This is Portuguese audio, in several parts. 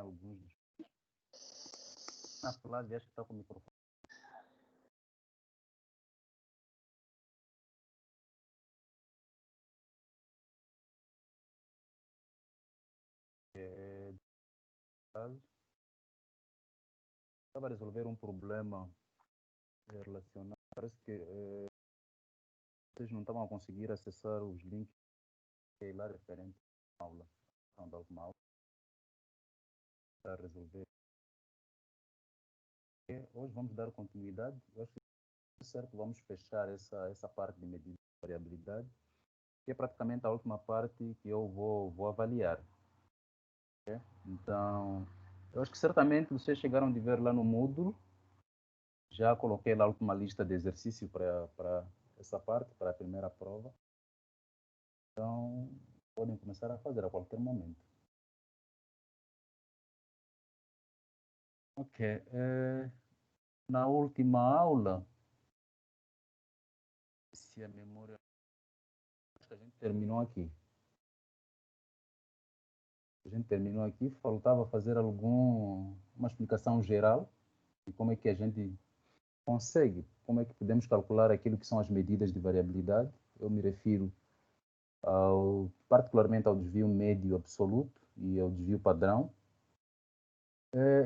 alguns. Na Flávia, acho que está com o microfone. Estava a resolver um problema relacionado. Parece que vocês não estavam a conseguir acessar os links lá referentes à aula. Da última aula. Para resolver. Hoje vamos dar continuidade. Eu acho que é certo, vamos fechar essa parte de medida de variabilidade, que é praticamente a última parte que eu vou avaliar. Okay? Então, eu acho que certamente vocês chegaram de ver lá no Moodle. Já coloquei lá uma lista de exercício para essa parte, para a primeira prova. Então, podem começar a fazer a qualquer momento. Ok. Na última aula, se a memória... Acho que a gente terminou aqui. A gente terminou aqui, faltava fazer uma explicação geral de como é que a gente consegue, como é que podemos calcular aquilo que são as medidas de variabilidade. Eu me refiro particularmente ao desvio médio absoluto e ao desvio padrão.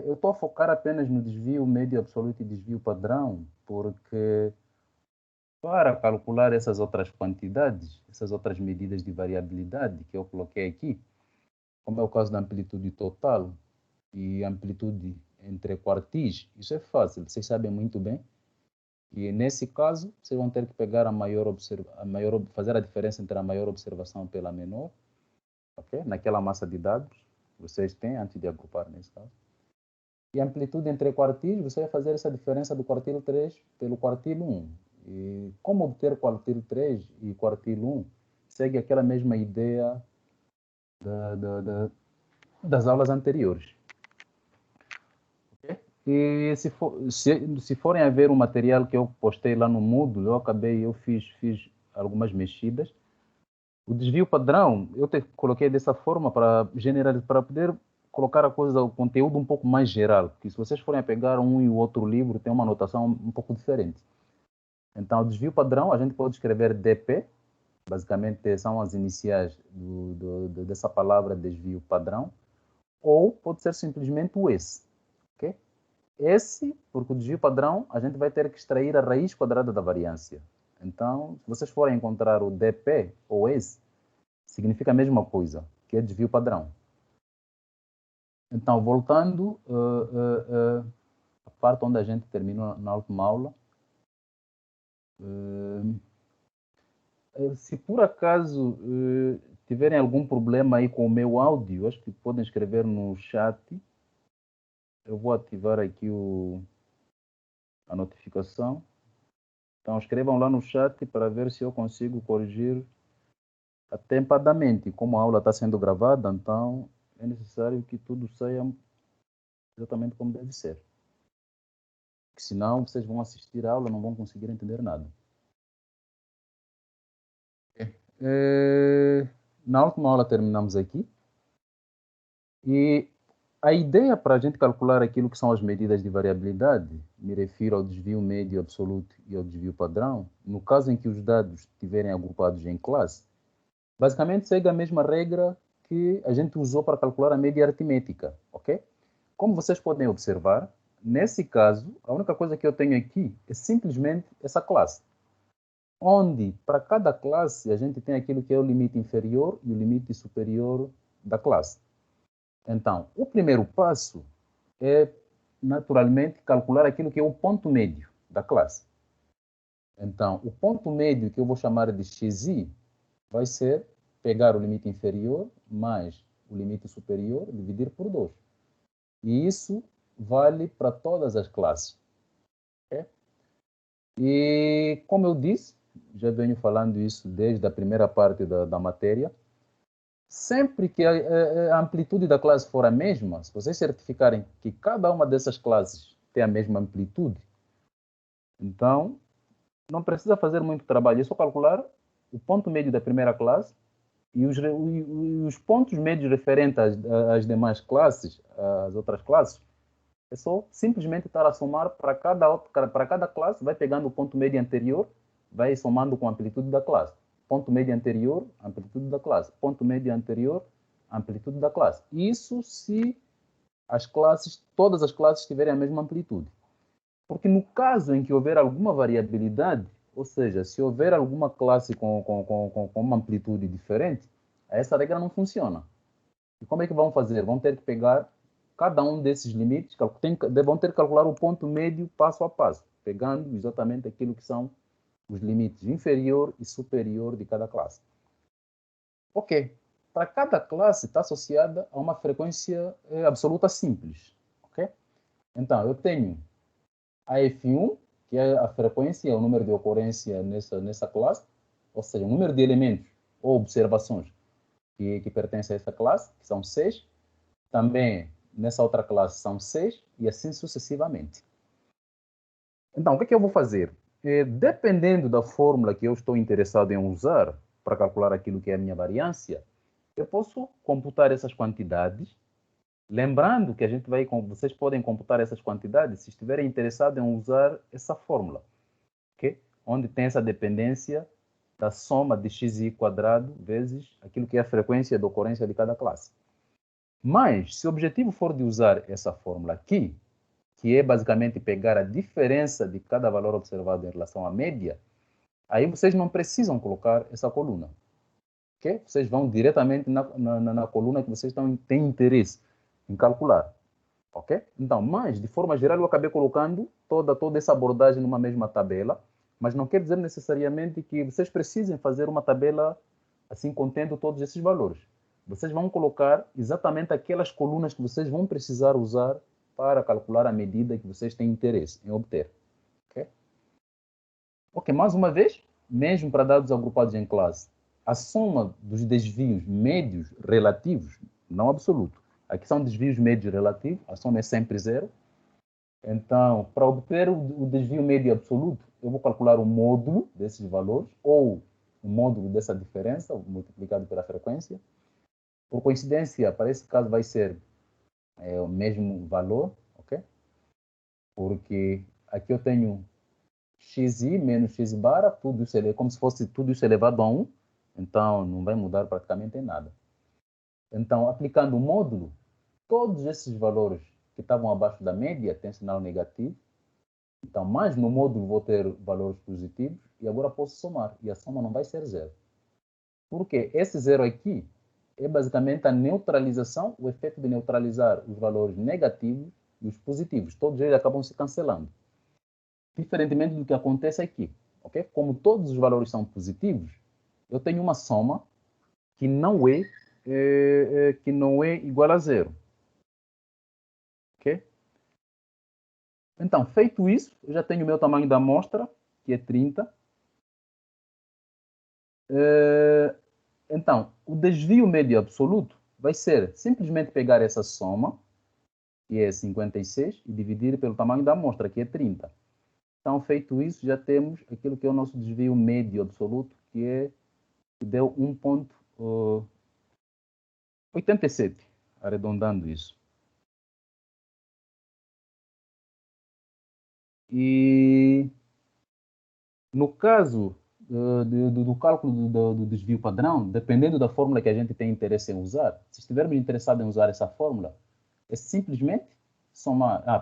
Eu estou a focar apenas no desvio médio absoluto e desvio padrão, porque para calcular essas outras quantidades, essas outras medidas de variabilidade que eu coloquei aqui, como é o caso da amplitude total e amplitude entre quartis, isso é fácil, vocês sabem muito bem. E nesse caso, vocês vão ter que pegar fazer a diferença entre a maior observação pela menor, okay? Naquela massa de dados que vocês têm antes de agrupar nesse caso. E a amplitude entre quartis, você vai fazer essa diferença do quartil 3 pelo quartil 1. E como obter quartil 3 e quartil 1? Segue aquela mesma ideia das aulas anteriores. Okay? E se forem a ver o material que eu postei lá no Moodle, eu fiz algumas mexidas. O desvio padrão, eu coloquei dessa forma para poder colocar o conteúdo um pouco mais geral, porque se vocês forem a pegar um e o outro livro, tem uma notação um pouco diferente. Então, o desvio padrão, a gente pode escrever DP, basicamente são as iniciais dessa palavra desvio padrão, ou pode ser simplesmente o S. Okay? S, porque o desvio padrão, a gente vai ter que extrair a raiz quadrada da variância. Então, se vocês forem encontrar o DP ou S, significa a mesma coisa, que é desvio padrão. Então, voltando à parte onde a gente terminou na última aula, se por acaso tiverem algum problema aí com o meu áudio, acho que podem escrever no chat. Eu vou ativar aqui a notificação. Então, escrevam lá no chat para ver se eu consigo corrigir atempadamente. Como a aula está sendo gravada, então é necessário que tudo saia exatamente como deve ser. Porque senão vocês vão assistir a aula e não vão conseguir entender nada. Na última aula terminamos aqui. E a ideia para a gente calcular aquilo que são as medidas de variabilidade, me refiro ao desvio médio absoluto e ao desvio padrão, no caso em que os dados estiverem agrupados em classe, basicamente segue a mesma regra que a gente usou para calcular a média aritmética, ok? Como vocês podem observar, nesse caso, a única coisa que eu tenho aqui é simplesmente essa classe, onde para cada classe a gente tem aquilo que é o limite inferior e o limite superior da classe. Então, o primeiro passo é, naturalmente, calcular aquilo que é o ponto médio da classe. Então, o ponto médio que eu vou chamar de xi vai ser pegar o limite inferior mais o limite superior, dividir por 2. E isso vale para todas as classes. Okay? E, como eu disse, já venho falando isso desde a primeira parte da matéria, sempre que a amplitude da classe for a mesma, se vocês certificarem que cada uma dessas classes tem a mesma amplitude, então não precisa fazer muito trabalho, é só calcular o ponto médio da primeira classe E os pontos médios referentes às demais classes, às outras classes, é só simplesmente estar a somar para cada classe, vai pegando o ponto médio anterior, vai somando com a amplitude da classe. Ponto médio anterior, amplitude da classe. Ponto médio anterior, amplitude da classe. Isso se todas as classes tiverem a mesma amplitude. Porque no caso em que houver alguma variabilidade, ou seja, se houver alguma classe com uma amplitude diferente, essa regra não funciona. E como é que vão fazer? Vão ter que pegar cada um desses limites, vão ter que calcular o ponto médio passo a passo, pegando exatamente aquilo que são os limites inferior e superior de cada classe. Ok. Para cada classe está associada a uma frequência absoluta simples. Ok? Então, eu tenho a F1, que é a frequência, o número de ocorrência nessa classe, ou seja, o número de elementos ou observações que pertencem a essa classe, que são 6. Também nessa outra classe são 6 e assim sucessivamente. Então, o que eu vou fazer? Dependendo da fórmula que eu estou interessado em usar para calcular aquilo que é a minha variância, eu posso computar essas quantidades. Lembrando que vocês podem computar essas quantidades se estiverem interessados em usar essa fórmula, okay? Onde tem essa dependência da soma de xi quadrado vezes aquilo que é a frequência de ocorrência de cada classe. Mas, se o objetivo for de usar essa fórmula aqui, que é basicamente pegar a diferença de cada valor observado em relação à média, aí vocês não precisam colocar essa coluna. Okay? Vocês vão diretamente na coluna que vocês têm interesse em calcular. Ok? Então, mas, de forma geral, eu acabei colocando toda essa abordagem numa mesma tabela, mas não quer dizer necessariamente que vocês precisem fazer uma tabela assim contendo todos esses valores. Vocês vão colocar exatamente aquelas colunas que vocês vão precisar usar para calcular a medida que vocês têm interesse em obter. Ok? Ok, mais uma vez, mesmo para dados agrupados em classe, a soma dos desvios médios relativos, não absoluto, aqui são desvios médios relativos, a soma é sempre zero. Então, para obter o desvio médio absoluto, eu vou calcular o módulo desses valores, ou o módulo dessa diferença, multiplicado pela frequência. Por coincidência, para esse caso vai ser o mesmo valor, ok? Porque aqui eu tenho xi menos x bar, tudo isso é como se fosse tudo isso elevado a 1, então não vai mudar praticamente em nada. Então, aplicando o módulo, todos esses valores que estavam abaixo da média têm sinal negativo. Então, mais no módulo vou ter valores positivos e agora posso somar. E a soma não vai ser zero. Por quê? Esse zero aqui é basicamente a neutralização, o efeito de neutralizar os valores negativos e os positivos. Todos eles acabam se cancelando. Diferentemente do que acontece aqui. Okay? Como todos os valores são positivos, eu tenho uma soma que não é igual a zero. Ok? Então, feito isso, eu já tenho o meu tamanho da amostra, que é 30. Então, o desvio médio absoluto vai ser simplesmente pegar essa soma, que é 56, e dividir pelo tamanho da amostra, que é 30. Então, feito isso, já temos aquilo que é o nosso desvio médio absoluto, que deu 1,87, arredondando isso. E no caso do cálculo do desvio padrão, dependendo da fórmula que a gente tem interesse em usar, se estivermos interessados em usar essa fórmula, é simplesmente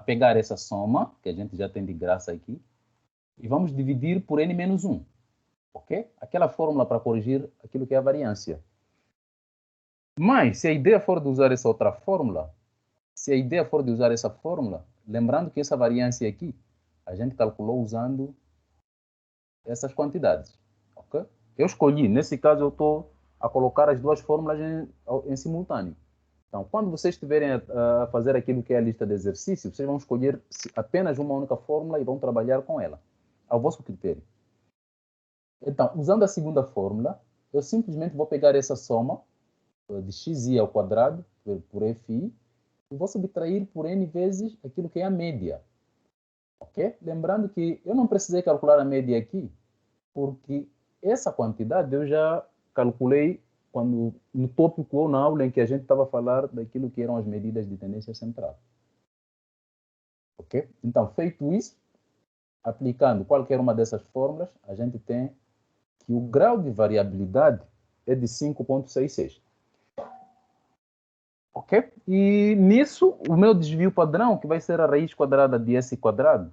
pegar essa soma, que a gente já tem de graça aqui, e vamos dividir por n menos 1. Ok? Aquela fórmula para corrigir aquilo que é a variância. Mas, se a ideia for de usar essa outra fórmula, lembrando que essa variância aqui, a gente calculou usando essas quantidades. Okay? Eu escolhi, nesse caso, eu estou a colocar as duas fórmulas em simultâneo. Então, quando vocês estiverem a fazer aquilo que é a lista de exercícios, vocês vão escolher apenas uma única fórmula e vão trabalhar com ela, ao vosso critério. Então, usando a segunda fórmula, eu simplesmente vou pegar essa soma de xi ao quadrado por fi e vou subtrair por n vezes aquilo que é a média. Ok? Lembrando que eu não precisei calcular a média aqui, porque essa quantidade eu já calculei no tópico ou na aula em que a gente estava a falar daquilo que eram as medidas de tendência central. Ok? Então, feito isso, aplicando qualquer uma dessas fórmulas, a gente tem que o grau de variabilidade é de 5,66. Ok? E nisso, o meu desvio padrão, que vai ser a raiz quadrada de S quadrado,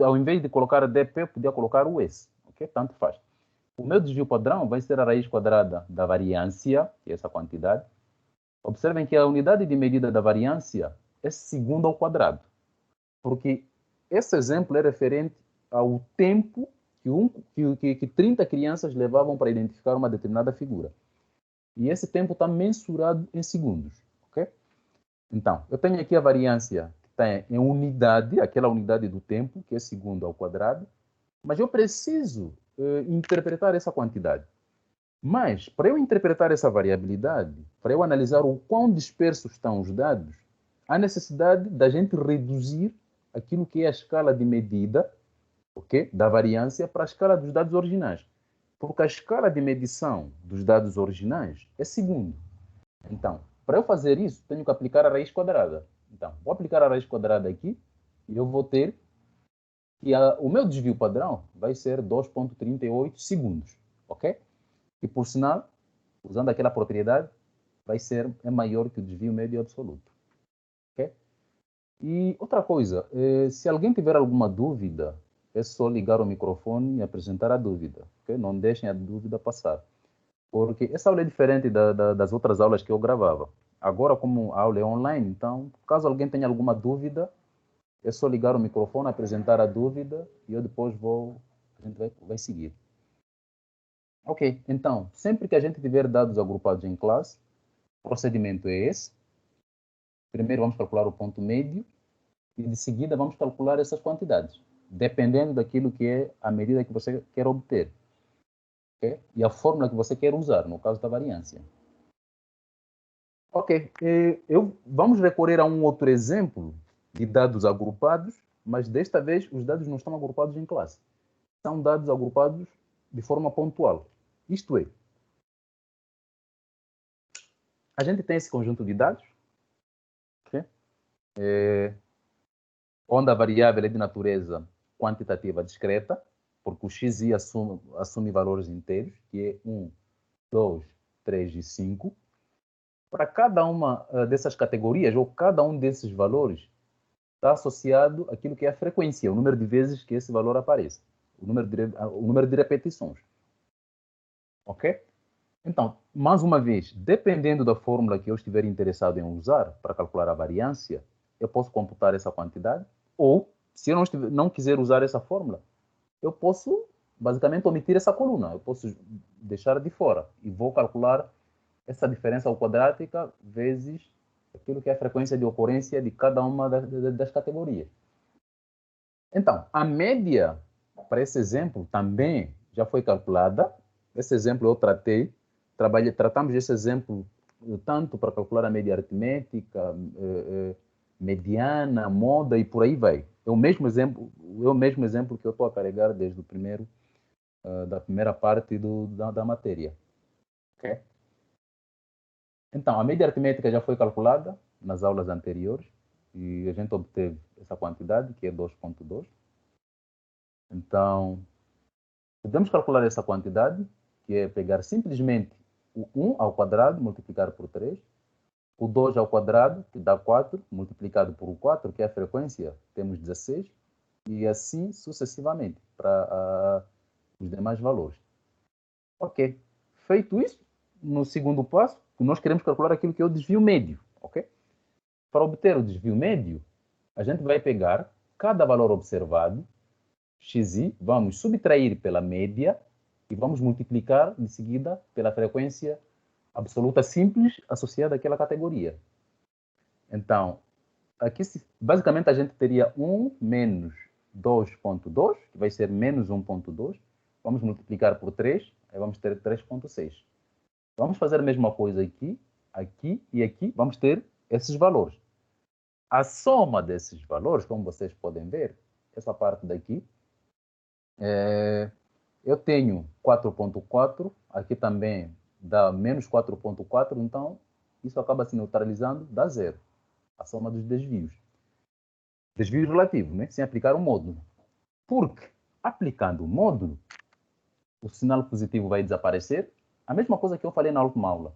ao invés de colocar dp, eu podia colocar o S. Ok? Tanto faz. O meu desvio padrão vai ser a raiz quadrada da variância, que é essa quantidade. Observem que a unidade de medida da variância é segundo ao quadrado, porque esse exemplo é referente ao tempo que 30 crianças levavam para identificar uma determinada figura. E esse tempo está mensurado em segundos. Ok? Então, eu tenho aqui a variância que está em unidade, aquela unidade do tempo, que é segundo ao quadrado, mas eu preciso interpretar essa quantidade. Mas, para eu interpretar essa variabilidade, para eu analisar o quão dispersos estão os dados, há necessidade da gente reduzir aquilo que é a escala de medida, okay, da variância para a escala dos dados originais. Porque a escala de medição dos dados originais é segundo. Então, para eu fazer isso, tenho que aplicar a raiz quadrada. Então, vou aplicar a raiz quadrada aqui e eu vou ter que o meu desvio padrão vai ser 2,38 segundos. Ok? E, por sinal, usando aquela propriedade, é maior que o desvio médio absoluto. Okay? E outra coisa, se alguém tiver alguma dúvida, é só ligar o microfone e apresentar a dúvida. Okay? Não deixem a dúvida passar. Porque essa aula é diferente das outras aulas que eu gravava. Agora, como a aula é online, então, caso alguém tenha alguma dúvida, é só ligar o microfone, apresentar a dúvida e eu depois a gente vai seguir. Ok, então, sempre que a gente tiver dados agrupados em classe, o procedimento é esse. Primeiro vamos calcular o ponto médio e de seguida vamos calcular essas quantidades, dependendo daquilo que é a medida que você quer obter. Okay? E a fórmula que você quer usar, no caso da variância. Ok, vamos recorrer a um outro exemplo de dados agrupados, mas desta vez os dados não estão agrupados em classe. São dados agrupados de forma pontual. Isto é, a gente tem esse conjunto de dados, okay? Onde a variável é de natureza quantitativa discreta, porque o xi assume valores inteiros, que é 1, 2, 3 e 5. Para cada uma dessas categorias, ou cada um desses valores, está associado àquilo que é a frequência, o número de vezes que esse valor aparece, o número de repetições. Ok? Então, mais uma vez, dependendo da fórmula que eu estiver interessado em usar para calcular a variância, eu posso computar essa quantidade, ou, se eu não quiser usar essa fórmula, eu posso, basicamente, omitir essa coluna. Eu posso deixar de fora e vou calcular essa diferença quadrática vezes aquilo que é a frequência de ocorrência de cada uma das categorias. Então, a média para esse exemplo também já foi calculada. Esse exemplo eu tratamos desse exemplo tanto para calcular a média aritmética, mediana, moda e por aí vai. É o mesmo exemplo que eu estou a carregar desde da primeira parte da matéria. Okay? Então, a média aritmética já foi calculada nas aulas anteriores e a gente obteve essa quantidade, que é 2,2. Então, podemos calcular essa quantidade, que é pegar simplesmente o 1 ao quadrado, multiplicar por 3, o 2 ao quadrado, que dá 4, multiplicado por 4, que é a frequência, temos 16, e assim sucessivamente, para os demais valores. Ok. Feito isso, no segundo passo, nós queremos calcular aquilo que é o desvio médio. Ok? Para obter o desvio médio, a gente vai pegar cada valor observado, xi, vamos subtrair pela média e vamos multiplicar em seguida pela frequência absoluta simples associada àquela categoria. Então, aqui basicamente a gente teria 1 menos 2,2, que vai ser menos 1,2. Vamos multiplicar por 3, aí vamos ter 3,6. Vamos fazer a mesma coisa aqui, aqui e aqui. Vamos ter esses valores. A soma desses valores, como vocês podem ver, essa parte daqui, eu tenho 4,4, aqui também dá menos 4,4, então isso acaba se neutralizando, dá zero. A soma dos desvios. Desvio relativo, né? Sem aplicar o módulo. Porque, aplicando o módulo, o sinal positivo vai desaparecer. A mesma coisa que eu falei na última aula.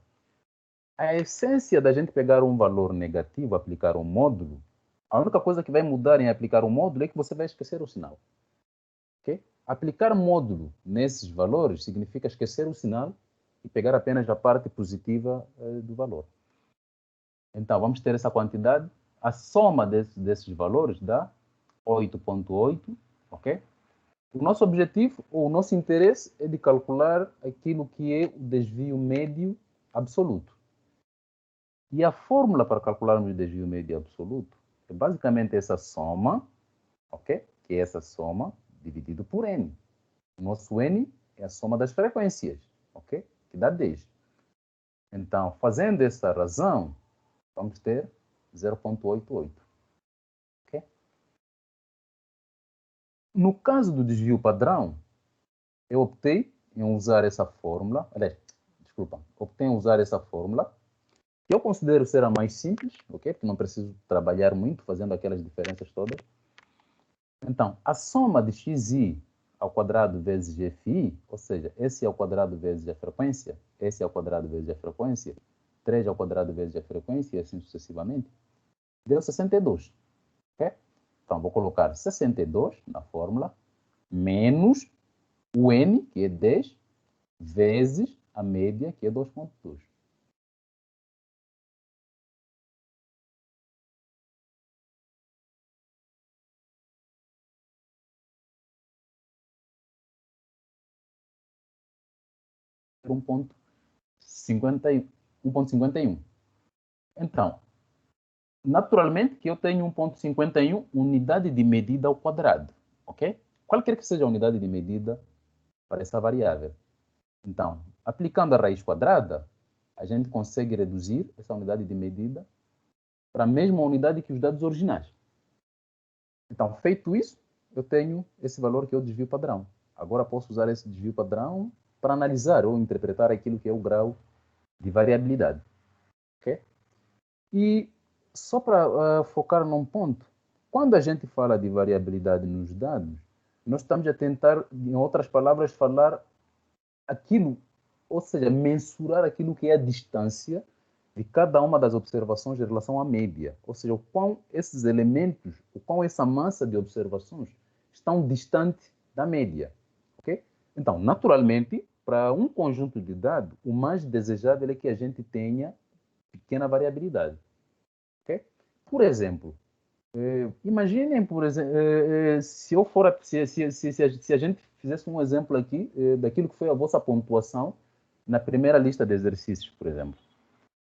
A essência da gente pegar um valor negativo, aplicar um módulo, a única coisa que vai mudar em aplicar o módulo é que você vai esquecer o sinal. Okay? Aplicar módulo nesses valores significa esquecer o sinal e pegar apenas a parte positiva do valor. Então, vamos ter essa quantidade. A soma desses valores dá 8,8, ok? O nosso objetivo, ou o nosso interesse é de calcular aquilo que é o desvio médio absoluto. E a fórmula para calcularmos o desvio médio absoluto é basicamente essa soma, ok? Que é essa soma dividido por n. O nosso n é a soma das frequências, ok? Que dá 10. Então, fazendo essa razão, vamos ter 0,88. Okay? No caso do desvio padrão, eu optei em usar essa fórmula, optei em usar essa fórmula, que eu considero ser a mais simples, ok? Porque não preciso trabalhar muito fazendo aquelas diferenças todas. Então, a soma de xi ao quadrado vezes fi, ou seja, esse ao quadrado vezes a frequência, esse ao quadrado vezes a frequência, 3 ao quadrado vezes a frequência, e assim sucessivamente, deu 62. Okay? Então, vou colocar 62 na fórmula, menos o n, que é 10, vezes a média, que é 2,2. Um ponto 1,51. Então, naturalmente que eu tenho 1,51 unidade de medida ao quadrado, ok? Qualquer que seja a unidade de medida para essa variável. Então, aplicando a raiz quadrada, a gente consegue reduzir essa unidade de medida para a mesma unidade que os dados originais. Então, feito isso, eu tenho esse valor que é o desvio padrão. Agora posso usar esse desvio padrão para analisar ou interpretar aquilo que é o grau de variabilidade. Okay? E só para focar num ponto, quando a gente fala de variabilidade nos dados, nós estamos a tentar, em outras palavras, falar aquilo, ou seja, mensurar aquilo que é a distância de cada uma das observações em relação à média. Ou seja, o quão esses elementos, o quão essa massa de observações estão distantes da média. Okay? Então, naturalmente, para um conjunto de dados, o mais desejável é que a gente tenha pequena variabilidade. Okay? Por exemplo, imaginem, por exemplo, se eu for, se a gente fizesse um exemplo aqui daquilo que foi a vossa pontuação na primeira lista de exercícios, por exemplo.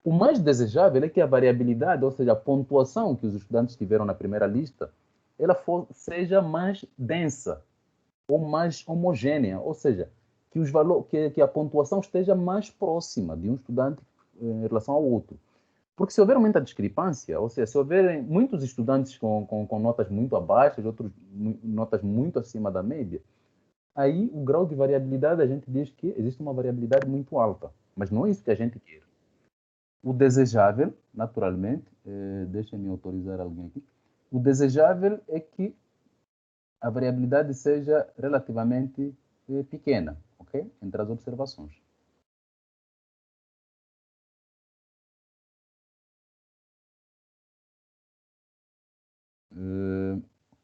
O mais desejável é que a variabilidade, ou seja, a pontuação que os estudantes tiveram na primeira lista, ela seja mais densa ou mais homogênea, ou seja, que, que a pontuação esteja mais próxima de um estudante em relação ao outro. Porque se houver muita discrepância, ou seja, se houver muitos estudantes com notas muito abaixo, outros notas muito acima da média, aí o grau de variabilidade, a gente diz que existe uma variabilidade muito alta. Mas não é isso que a gente quer. O desejável, naturalmente, deixa-me autorizar alguém aqui, o desejável é que a variabilidade seja relativamente pequena, ok? Entre as observações.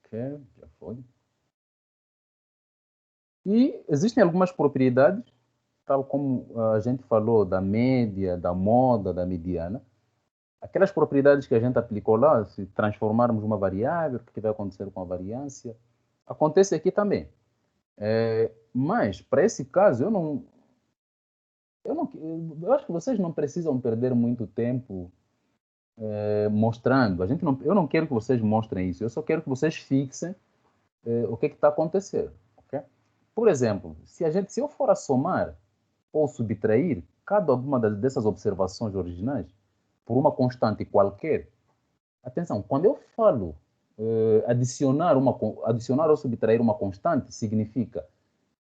Ok, já foi. E existem algumas propriedades, tal como a gente falou da média, da moda, da mediana. Aquelas propriedades que a gente aplicou lá, se transformarmos uma variável, o que vai acontecer com a variância, acontece aqui também. Mas, para esse caso, eu acho que vocês não precisam perder muito tempo mostrando. Eu não quero que vocês mostrem isso, eu só quero que vocês fixem o que está acontecendo. Okay? Por exemplo, se eu for a somar ou subtrair cada uma dessas observações originais por uma constante qualquer, atenção, quando eu falo adicionar ou subtrair uma constante, significa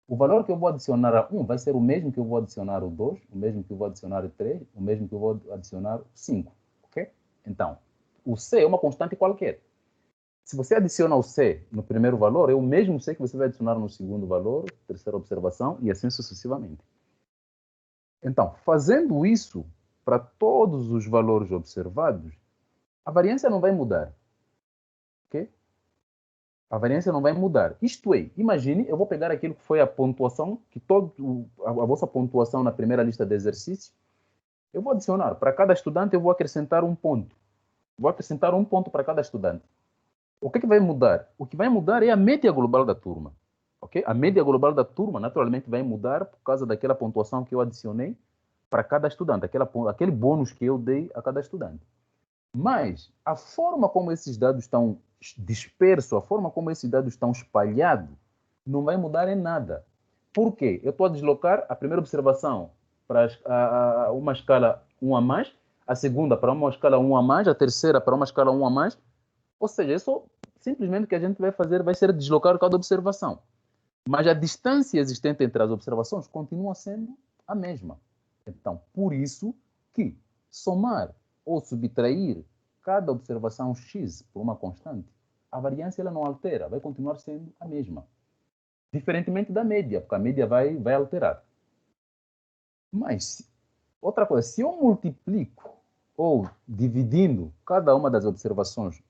O valor que eu vou adicionar a 1 vai ser o mesmo que eu vou adicionar o 2, o mesmo que eu vou adicionar o 3, o mesmo que eu vou adicionar o 5, ok? Então, o C é uma constante qualquer. Se você adiciona o C no primeiro valor, é o mesmo C que você vai adicionar no segundo valor, terceira observação, e assim sucessivamente. Então, fazendo isso para todos os valores observados, a variância não vai mudar, ok? A variância não vai mudar. Isto é, imagine, eu vou pegar aquilo que foi a pontuação, que a vossa pontuação na primeira lista de exercícios, eu vou adicionar. Para cada estudante, eu vou acrescentar um ponto. Vou acrescentar um ponto para cada estudante. O que vai mudar? O que vai mudar é a média global da turma. Okay? A média global da turma, naturalmente, vai mudar por causa daquela pontuação que eu adicionei para cada estudante, aquele bônus que eu dei a cada estudante. Mas a forma como esses dados estão dispersos, a forma como esses dados estão espalhados, não vai mudar em nada. Por quê? Eu estou a deslocar a primeira observação para uma escala 1 a mais, a segunda para uma escala 1 a mais, a terceira para uma escala 1 a mais. Ou seja, isso simplesmente o que a gente vai fazer vai ser deslocar cada observação. Mas a distância existente entre as observações continua sendo a mesma. Então, por isso que somar ou subtrair cada observação x por uma constante, a variância ela não altera, vai continuar sendo a mesma. Diferentemente da média, porque a média vai alterar. Mas, outra coisa, se eu multiplico ou dividindo cada uma das observações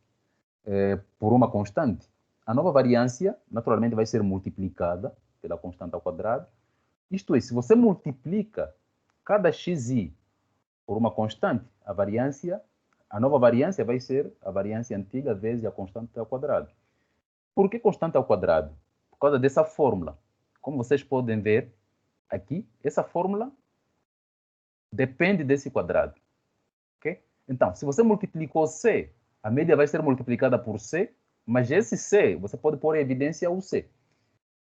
por uma constante, a nova variância naturalmente vai ser multiplicada pela constante ao quadrado. Isto é, se você multiplica cada xi por uma constante, a nova variância vai ser a variância antiga vezes a constante ao quadrado. Por que constante ao quadrado? Por causa dessa fórmula. Como vocês podem ver aqui, essa fórmula depende desse quadrado. Okay? Então, se você multiplicou C, a média vai ser multiplicada por C, mas esse C, você pode pôr em evidência o C.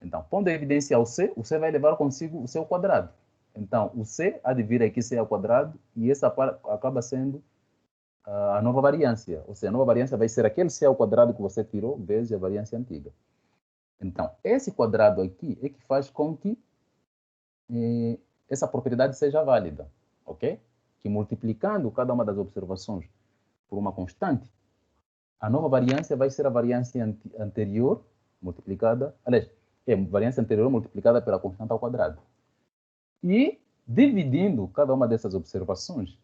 Então, pondo em evidência o C vai levar consigo o seu quadrado. Então, o C há de vir aqui C ao quadrado, e essa acaba sendo a nova variância. Ou seja, a nova variância vai ser aquele C ao quadrado que você tirou, vezes a variância antiga. Então, esse quadrado aqui é que faz com que essa propriedade seja válida, ok? Que multiplicando cada uma das observações por uma constante, a nova variância vai ser a variância anterior multiplicada, aliás, variância anterior multiplicada pela constante ao quadrado. E dividindo cada uma dessas observações,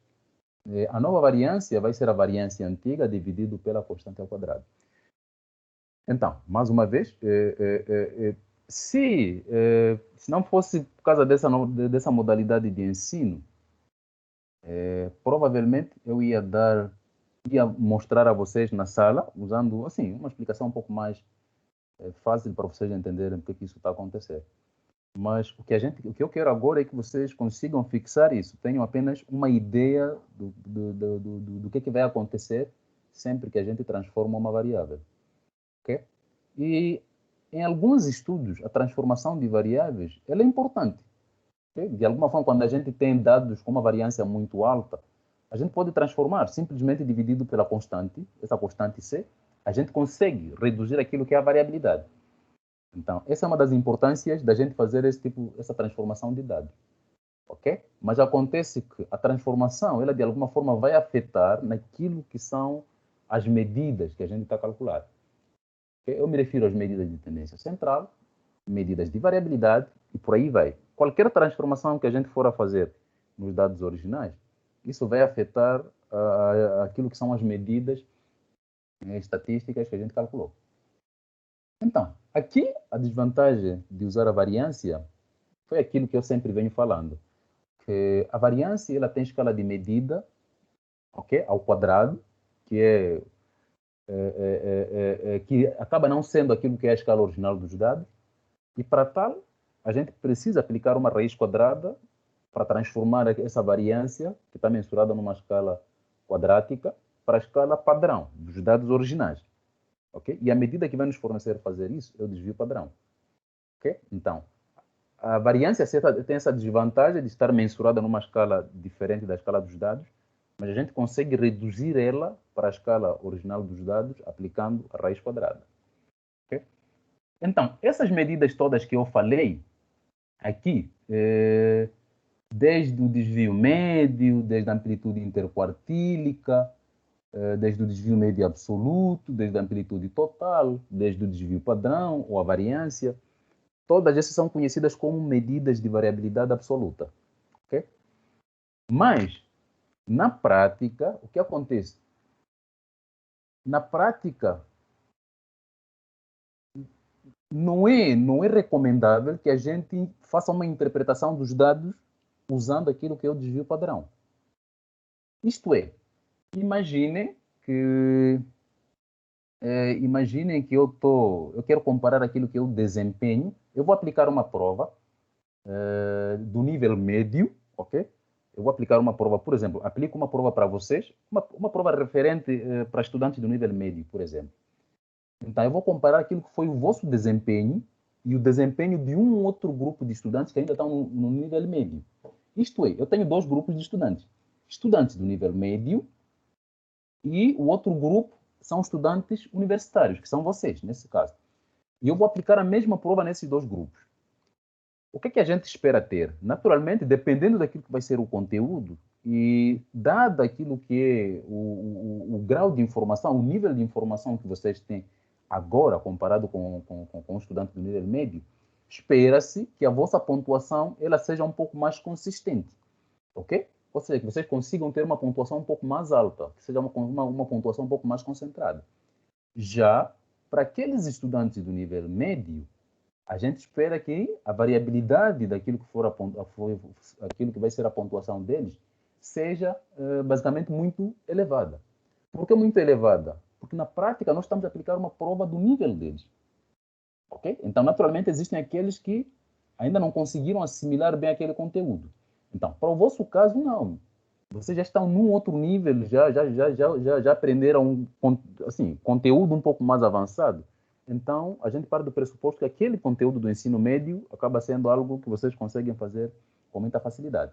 a nova variância vai ser a variância antiga dividido pela constante ao quadrado. Então, mais uma vez, se não fosse por causa dessa modalidade de ensino, provavelmente eu ia mostrar a vocês na sala, usando assim uma explicação um pouco mais fácil para vocês entenderem o que isso está acontecendo. Mas o que eu quero agora é que vocês consigam fixar isso, tenham apenas uma ideia do que vai acontecer sempre que a gente transforma uma variável. Okay? E em alguns estudos, a transformação de variáveis ela é importante. Okay? De alguma forma, quando a gente tem dados com uma variância muito alta, a gente pode transformar simplesmente dividido pela constante, essa constante C, a gente consegue reduzir aquilo que é a variabilidade. Então, essa é uma das importâncias da gente fazer essa transformação de dados. Ok? Mas acontece que a transformação, ela de alguma forma vai afetar naquilo que são as medidas que a gente está a calcular. Okay? Eu me refiro às medidas de tendência central, medidas de variabilidade e por aí vai. Qualquer transformação que a gente for a fazer nos dados originais, isso vai afetar aquilo que são as medidas estatísticas que a gente calculou. Então, aqui a desvantagem de usar a variância foi aquilo que eu sempre venho falando, que a variância ela tem escala de medida, ok, ao quadrado, que que acaba não sendo aquilo que é a escala original dos dados, e para tal a gente precisa aplicar uma raiz quadrada para transformar essa variância que está mensurada numa escala quadrática para a escala padrão dos dados originais. Okay? E a medida que vai nos fornecer fazer isso é o desvio padrão. Okay? Então, a variância tem essa desvantagem de estar mensurada numa escala diferente da escala dos dados, mas a gente consegue reduzir ela para a escala original dos dados aplicando a raiz quadrada. Okay? Então, essas medidas todas que eu falei, Aqui, desde o desvio médio, desde a amplitude interquartílica, desde o desvio médio absoluto, desde a amplitude total, desde o desvio padrão ou a variância. Todas essas são conhecidas como medidas de variabilidade absoluta. Okay? Mas, na prática, o que acontece? Na prática, não é recomendável que a gente faça uma interpretação dos dados usando aquilo que é o desvio padrão. Isto é, imaginem que eu quero comparar aquilo que é o desempenho, eu vou aplicar uma prova do nível médio, ok? Eu vou aplicar uma prova, por exemplo, aplico uma prova para vocês, uma prova referente para estudantes do nível médio, por exemplo. Então, eu vou comparar aquilo que foi o vosso desempenho e o desempenho de um outro grupo de estudantes que ainda estão no nível médio. Isto é, eu tenho dois grupos de estudantes. Estudantes do nível médio e o outro grupo são estudantes universitários, que são vocês, nesse caso. E eu vou aplicar a mesma prova nesses dois grupos. O que a gente espera ter? Naturalmente, dependendo daquilo que vai ser o conteúdo e dado aquilo que é o grau de informação, o nível de informação que vocês têm agora, comparado com o estudante do nível médio, espera-se que a vossa pontuação ela seja um pouco mais consistente, ok? Ou seja, que vocês consigam ter uma pontuação um pouco mais alta, que seja uma pontuação um pouco mais concentrada. Já para aqueles estudantes do nível médio, a gente espera que a variabilidade daquilo que for aquilo que vai ser a pontuação deles seja basicamente muito elevada. Por que muito elevada? Porque na prática nós estamos a aplicar uma prova do nível deles. Ok? Então, naturalmente, existem aqueles que ainda não conseguiram assimilar bem aquele conteúdo. Então, para o vosso caso, não. Vocês já estão num outro nível, já aprenderam assim, conteúdo um pouco mais avançado. Então, a gente parte do pressuposto que aquele conteúdo do ensino médio acaba sendo algo que vocês conseguem fazer com muita facilidade.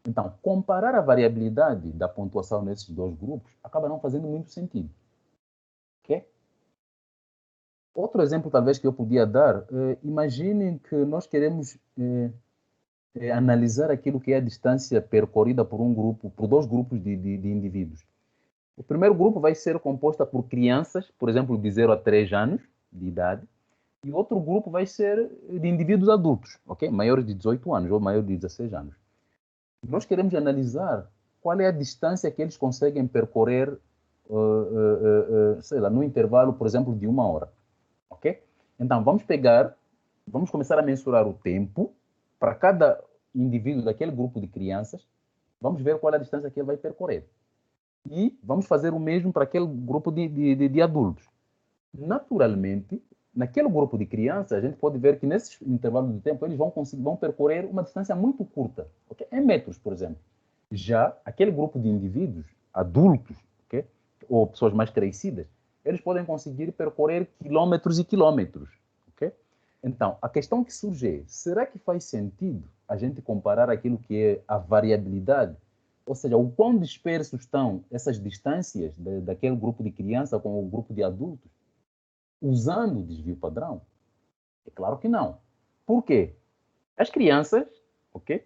Então, comparar a variabilidade da pontuação nesses dois grupos acaba não fazendo muito sentido. Ok? Outro exemplo, talvez, que eu podia dar, imaginem que nós queremos analisar aquilo que é a distância percorrida por um grupo, por dois grupos de indivíduos. O primeiro grupo vai ser composto por crianças, por exemplo, de 0 a 3 anos de idade, e outro grupo vai ser de indivíduos adultos, ok? Maiores de 18 anos ou maiores de 16 anos. Nós queremos analisar qual é a distância que eles conseguem percorrer, sei lá, no intervalo, por exemplo, de 1 hora, ok? Então, vamos começar a mensurar o tempo para cada indivíduo daquele grupo de crianças, vamos ver qual é a distância que ele vai percorrer. E vamos fazer o mesmo para aquele grupo de adultos. Naturalmente, naquele grupo de crianças, a gente pode ver que nesses intervalos de tempo eles vão percorrer uma distância muito curta, okay? Em metros, por exemplo. Já aquele grupo de indivíduos, adultos, okay? Ou pessoas mais crescidas, eles podem conseguir percorrer quilômetros e quilômetros. Okay? Então, a questão que surge é, será que faz sentido a gente comparar aquilo que é a variabilidade, ou seja, o quão dispersos estão essas distâncias daquele grupo de criança com o grupo de adultos, usando o desvio padrão? É claro que não. Por quê? As crianças, ok?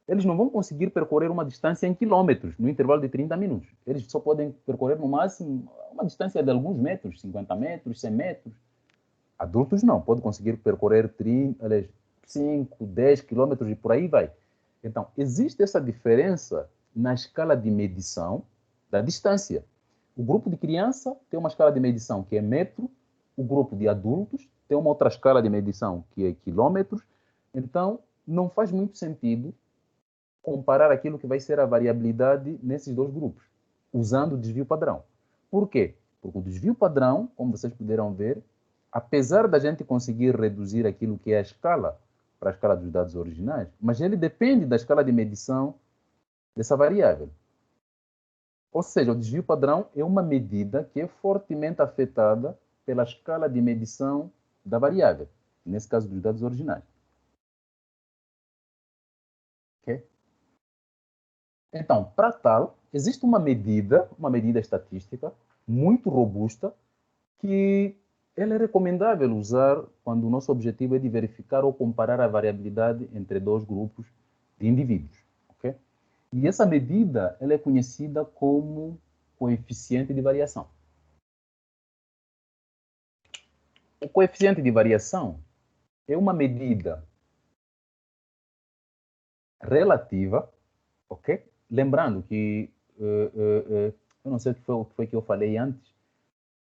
Eles não vão conseguir percorrer uma distância em quilômetros no intervalo de 30 minutos. Eles só podem percorrer no máximo uma distância de alguns metros, 50 metros, 100 metros. Adultos não, podem conseguir percorrer 30, 5, 10 quilômetros e por aí vai. Então, existe essa diferença na escala de medição da distância. O grupo de criança tem uma escala de medição que é metro, o grupo de adultos tem uma outra escala de medição que é quilômetros. Então, não faz muito sentido comparar aquilo que vai ser a variabilidade nesses dois grupos, usando o desvio padrão. Por quê? Porque o desvio padrão, como vocês puderam ver, apesar da gente conseguir reduzir aquilo que é a escala para a escala dos dados originais, mas ele depende da escala de medição dessa variável. Ou seja, o desvio padrão é uma medida que é fortemente afetada pela escala de medição da variável, nesse caso dos dados originais. Okay? Então, para tal, existe uma medida estatística muito robusta que ela é recomendável usar quando o nosso objetivo é de verificar ou comparar a variabilidade entre dois grupos de indivíduos. Okay? E essa medida ela é conhecida como coeficiente de variação. O coeficiente de variação é uma medida relativa, ok? Lembrando que, eu não sei o que foi que eu falei antes,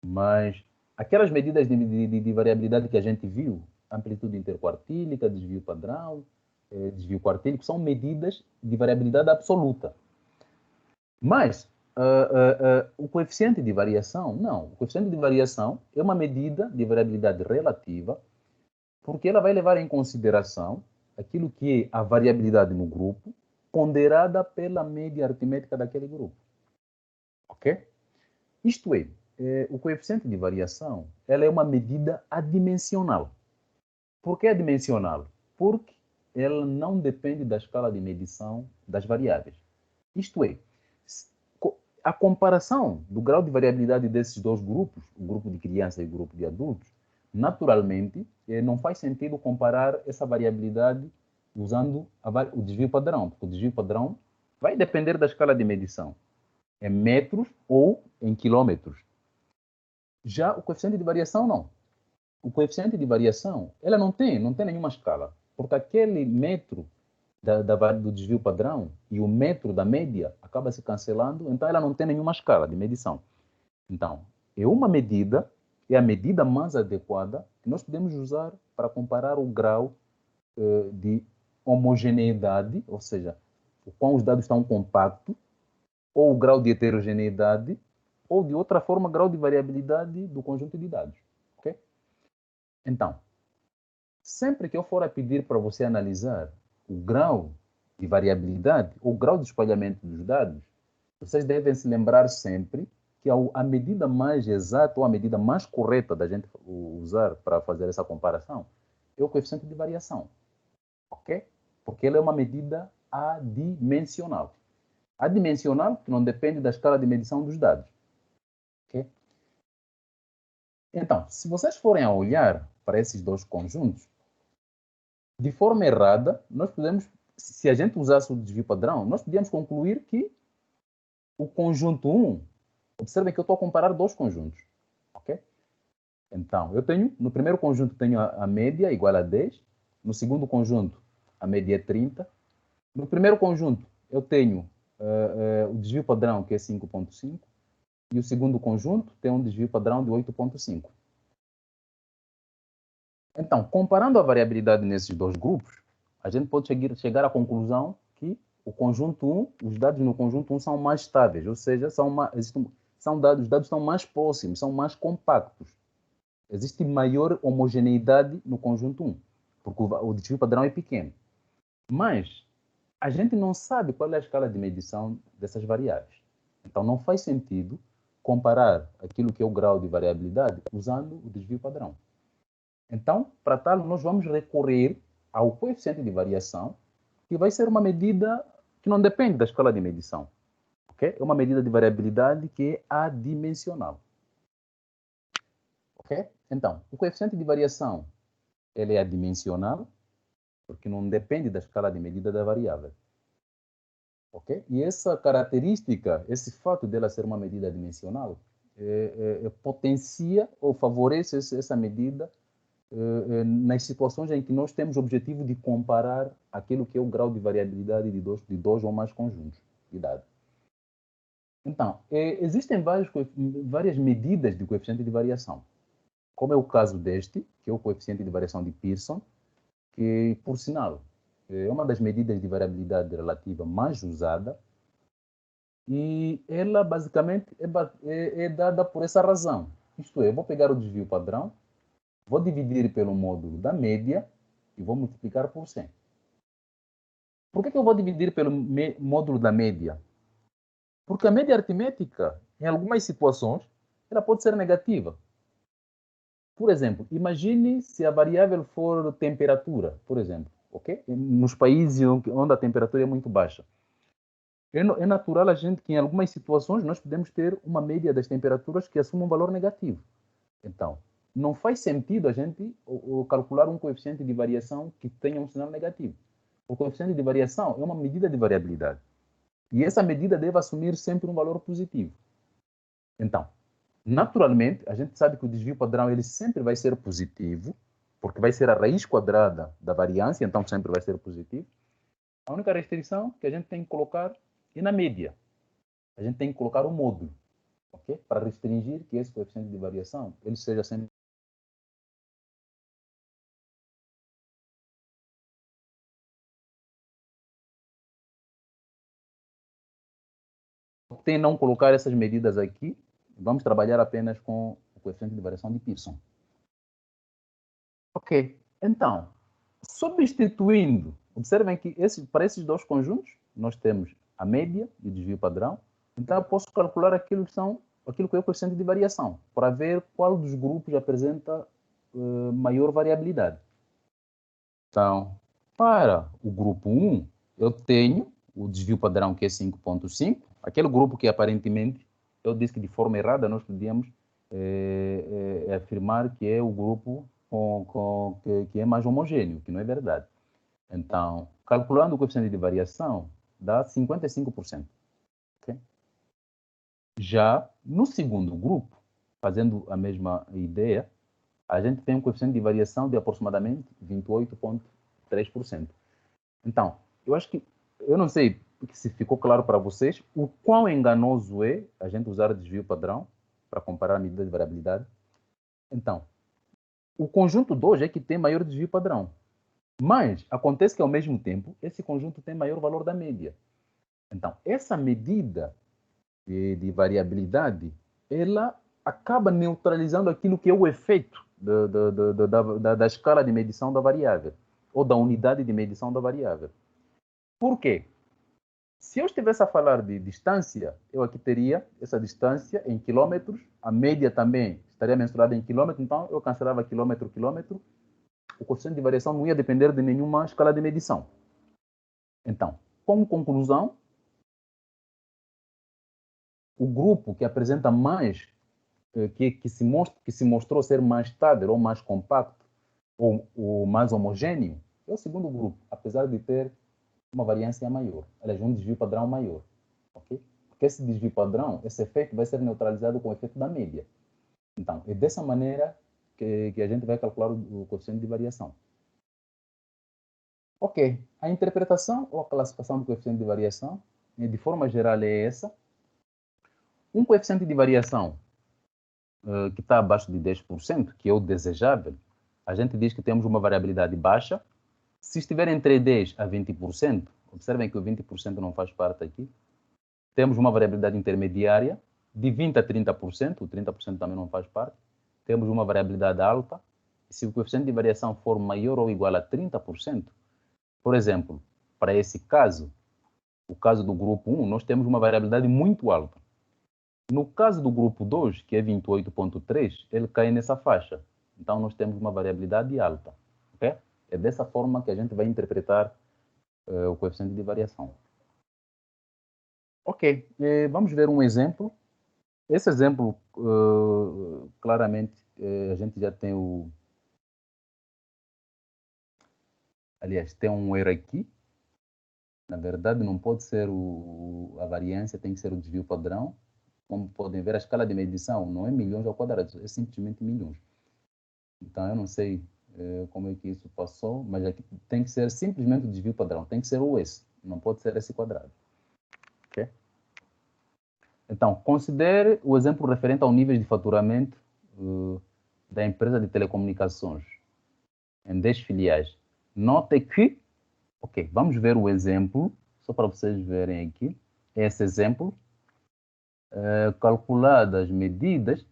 mas aquelas medidas de variabilidade que a gente viu, amplitude interquartílica, desvio padrão, desvio quartílico, são medidas de variabilidade absoluta. Mas o coeficiente de variação, não. O coeficiente de variação é uma medida de variabilidade relativa, porque ela vai levar em consideração aquilo que é a variabilidade no grupo, ponderada pela média aritmética daquele grupo. Ok? Isto é, o coeficiente de variação ela é uma medida adimensional. Por que adimensional? Porque ela não depende da escala de medição das variáveis. Isto é, a comparação do grau de variabilidade desses dois grupos, o grupo de crianças e o grupo de adultos, naturalmente, não faz sentido comparar essa variabilidade usando o desvio padrão, porque o desvio padrão vai depender da escala de medição, em metros ou em quilômetros. Já o coeficiente de variação, não. O coeficiente de variação, ela não tem nenhuma escala, porque aquele metro do desvio padrão e o metro da média acaba se cancelando, então ela não tem nenhuma escala de medição. Então, é uma medida, é a medida mais adequada que nós podemos usar para comparar o grau de homogeneidade, ou seja, o quão os dados estão compactos, ou o grau de heterogeneidade, ou de outra forma, grau de variabilidade do conjunto de dados. Okay? Então, sempre que eu for a pedir para você analisar o grau de variabilidade, ou grau de espalhamento dos dados, vocês devem se lembrar sempre que a medida mais exata ou a medida mais correta da gente usar para fazer essa comparação é o coeficiente de variação, ok? Porque ele é uma medida adimensional. Adimensional que não depende da escala de medição dos dados, ok? Então, se vocês forem a olhar para esses dois conjuntos, de forma errada, nós podemos, se a gente usasse o desvio padrão, nós podíamos concluir que o conjunto 1, observem que eu estou a comparar dois conjuntos, ok? Então, eu tenho, no primeiro conjunto tenho a média igual a 10, no segundo conjunto a média é 30, no primeiro conjunto eu tenho o desvio padrão que é 5,5 e o segundo conjunto tem um desvio padrão de 8,5. Então, comparando a variabilidade nesses dois grupos, a gente pode chegar à conclusão que o conjunto 1, os dados no conjunto 1 são mais estáveis, ou seja, os dados estão mais próximos, são mais compactos. Existe maior homogeneidade no conjunto 1, porque o desvio padrão é pequeno. Mas a gente não sabe qual é a escala de medição dessas variáveis. Então, não faz sentido comparar aquilo que é o grau de variabilidade usando o desvio padrão. Então, para tal, nós vamos recorrer ao coeficiente de variação, que vai ser uma medida que não depende da escala de medição. Okay? É uma medida de variabilidade que é adimensional. Okay? Então, o coeficiente de variação ele é adimensional, porque não depende da escala de medida da variável. Okay? E essa característica, esse fato dela ser uma medida adimensional, potencia ou favorece essa medida nas situações em que nós temos o objetivo de comparar aquilo que é o grau de variabilidade de dois ou mais conjuntos de dados. Então, existem várias medidas de coeficiente de variação, como é o caso deste, que é o coeficiente de variação de Pearson, que, por sinal, é uma das medidas de variabilidade relativa mais usada, e ela basicamente é dada por essa razão. Isto é, eu vou pegar o desvio padrão, vou dividir pelo módulo da média e vou multiplicar por 100. Por que eu vou dividir pelo módulo da média? Porque a média aritmética, em algumas situações, ela pode ser negativa. Por exemplo, imagine se a variável for temperatura, por exemplo, ok? Nos países onde a temperatura é muito baixa. É natural a gente que em algumas situações nós podemos ter uma média das temperaturas que assume um valor negativo. Então, não faz sentido a gente calcular um coeficiente de variação que tenha um sinal negativo. O coeficiente de variação é uma medida de variabilidade. E essa medida deve assumir sempre um valor positivo. Então, naturalmente, a gente sabe que o desvio padrão ele sempre vai ser positivo, porque vai ser a raiz quadrada da variância, então sempre vai ser positivo. A única restrição que a gente tem que colocar é na média. A gente tem que colocar um módulo, ok? Para restringir que esse coeficiente de variação ele seja sempre tem não colocar essas medidas aqui, vamos trabalhar apenas com o coeficiente de variação de Pearson. Ok, então, substituindo, observem que para esses dois conjuntos, nós temos a média e o desvio padrão, então eu posso calcular aquilo que é o coeficiente de variação, para ver qual dos grupos apresenta maior variabilidade. Então, para o grupo 1, eu tenho o desvio padrão que é 5,5, aquele grupo que aparentemente, eu disse que de forma errada nós podíamos afirmar que é o grupo que é mais homogêneo, que não é verdade. Então, calculando o coeficiente de variação, dá 55%. Okay? Já no segundo grupo, fazendo a mesma ideia, a gente tem um coeficiente de variação de aproximadamente 28,3%. Então, eu não sei se ficou claro para vocês o quão enganoso é a gente usar o desvio padrão para comparar a medida de variabilidade. Então, o conjunto 2 é que tem maior desvio padrão. Mas acontece que, ao mesmo tempo, esse conjunto tem maior valor da média. Então, essa medida de variabilidade, ela acaba neutralizando aquilo que é o efeito da escala de medição da variável, ou da unidade de medição da variável. Por quê? Se eu estivesse a falar de distância, eu aqui teria essa distância em quilômetros, a média também estaria mensurada em quilômetros, então eu cancelava quilômetro, quilômetro, o coeficiente de variação não ia depender de nenhuma escala de medição. Então, como conclusão, o grupo que apresenta mais, que se mostrou ser mais estável ou mais compacto, ou mais homogêneo, é o segundo grupo, apesar de ter uma variância maior, aliás, um desvio padrão maior. Okay? Porque esse desvio padrão, esse efeito vai ser neutralizado com o efeito da média. Então, é dessa maneira que a gente vai calcular o coeficiente de variação. Ok, a interpretação ou a classificação do coeficiente de variação, de forma geral, é essa. Um coeficiente de variação que está abaixo de 10%, que é o desejável, a gente diz que temos uma variabilidade baixa. Se estiver entre 10% a 20%, observem que o 20% não faz parte aqui, temos uma variabilidade intermediária de 20% a 30%, o 30% também não faz parte, temos uma variabilidade alta, e se o coeficiente de variação for maior ou igual a 30%, por exemplo, para esse caso, o caso do grupo 1, nós temos uma variabilidade muito alta. No caso do grupo 2, que é 28,3, ele cai nessa faixa. Então, nós temos uma variabilidade alta. Okay? É dessa forma que a gente vai interpretar o coeficiente de variação. Ok, vamos ver um exemplo. Esse exemplo, claramente, a gente já tem o... Aliás, tem um erro aqui. Na verdade, não pode ser a variância, tem que ser o desvio padrão. Como podem ver, a escala de medição não é milhões ao quadrado, é simplesmente milhões. Então, eu não sei como é que isso passou, mas aqui tem que ser simplesmente o desvio padrão, tem que ser o S, não pode ser esse quadrado. Ok? Então, considere o exemplo referente ao nível de faturamento da empresa de telecomunicações em 10 filiais. Note que, ok, vamos ver o exemplo, só para vocês verem aqui, esse exemplo, calculadas medidas,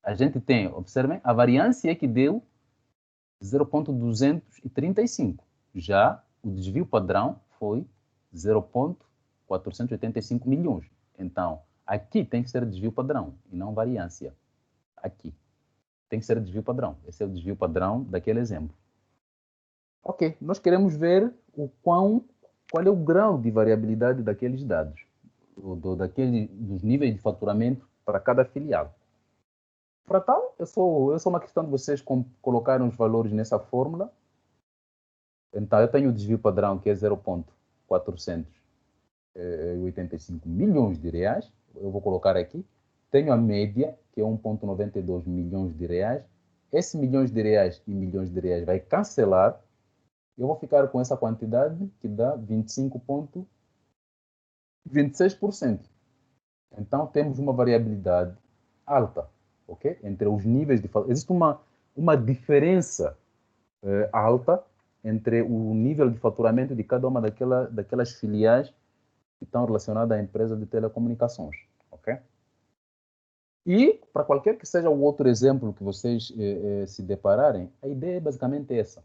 a gente tem, observem, a variância que deu 0,235. Já o desvio padrão foi 0,485 milhões. Então, aqui tem que ser desvio padrão e não variância. Aqui tem que ser desvio padrão. Esse é o desvio padrão daquele exemplo. Ok, nós queremos ver qual é o grau de variabilidade daqueles dados, dos níveis de faturamento para cada filial. Para tal, é só uma questão de vocês colocarem os valores nessa fórmula. Então, eu tenho o desvio padrão, que é 0,485 milhões de reais. Eu vou colocar aqui. Tenho a média, que é 1,92 milhões de reais. Esse milhões de reais e milhões de reais vai cancelar. Eu vou ficar com essa quantidade, que dá 25,26%. Então, temos uma variabilidade alta, ok? Entre os níveis de... Existe uma diferença alta entre o nível de faturamento de cada uma daquelas filiais que estão relacionadas à empresa de telecomunicações, ok? E, para qualquer que seja o outro exemplo que vocês se depararem, a ideia é basicamente essa.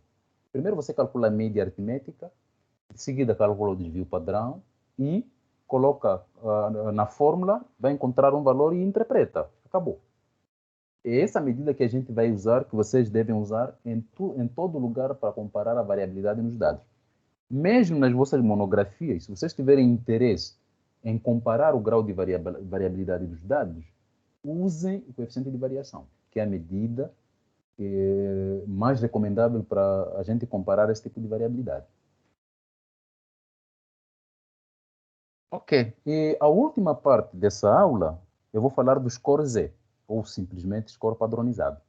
Primeiro você calcula a média aritmética, em seguida calcula o desvio padrão e coloca na fórmula, vai encontrar um valor e interpreta. Acabou. É essa medida que a gente vai usar, que vocês devem usar em todo lugar para comparar a variabilidade nos dados. Mesmo nas vossas monografias, se vocês tiverem interesse em comparar o grau de variabilidade dos dados, usem o coeficiente de variação, que é a medida mais recomendável para a gente comparar esse tipo de variabilidade. Ok, e a última parte dessa aula, eu vou falar do score Z, ou simplesmente score padronizado.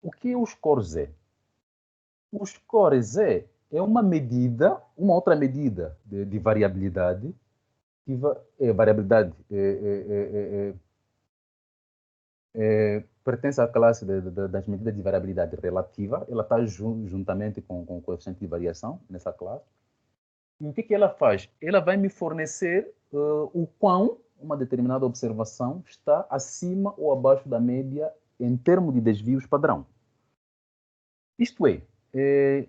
O que é o score Z? O score Z é uma medida, uma outra medida de variabilidade, variabilidade pertence à classe das medidas de variabilidade relativa, ela está juntamente com o coeficiente de variação nessa classe. E o que ela faz? Ela vai me fornecer o quão uma determinada observação está acima ou abaixo da média em termos de desvios padrão. Isto é,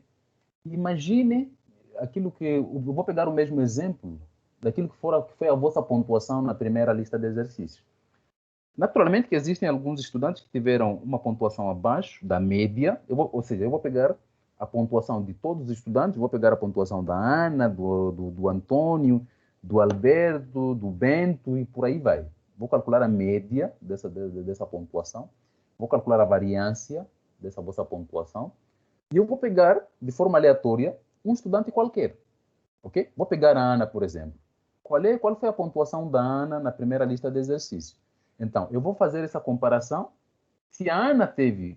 imagine aquilo que... Eu vou pegar o mesmo exemplo daquilo que foi a vossa pontuação na primeira lista de exercícios. Naturalmente que existem alguns estudantes que tiveram uma pontuação abaixo da média, ou seja, eu vou pegar a pontuação de todos os estudantes, vou pegar a pontuação da Ana, do Antônio, do Alberto, do Bento e por aí vai. Vou calcular a média dessa pontuação, vou calcular a variância dessa vossa pontuação e eu vou pegar, de forma aleatória, um estudante qualquer, ok? Vou pegar a Ana, por exemplo. Qual foi a pontuação da Ana na primeira lista de exercícios? Então, eu vou fazer essa comparação. Se a Ana teve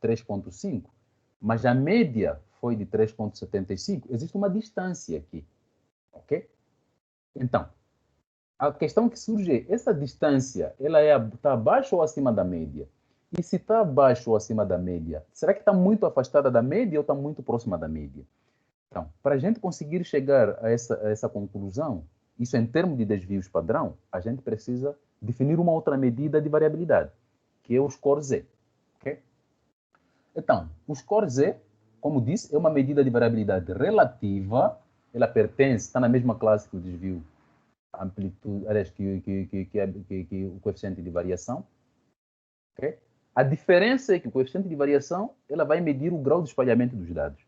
3,5, mas a média foi de 3,75, existe uma distância aqui, ok? Então, a questão que surge é, essa distância, ela está abaixo ou acima da média? E se está abaixo ou acima da média, será que está muito afastada da média ou está muito próxima da média? Então, para a gente conseguir chegar a essa conclusão, isso em termos de desvios padrão, a gente precisa definir uma outra medida de variabilidade, que é o score Z. Okay? Então, o score Z, como disse, é uma medida de variabilidade relativa, ela pertence, está na mesma classe que o desvio amplitude, aliás, que o coeficiente de variação. Okay? A diferença é que o coeficiente de variação ela vai medir o grau de espalhamento dos dados.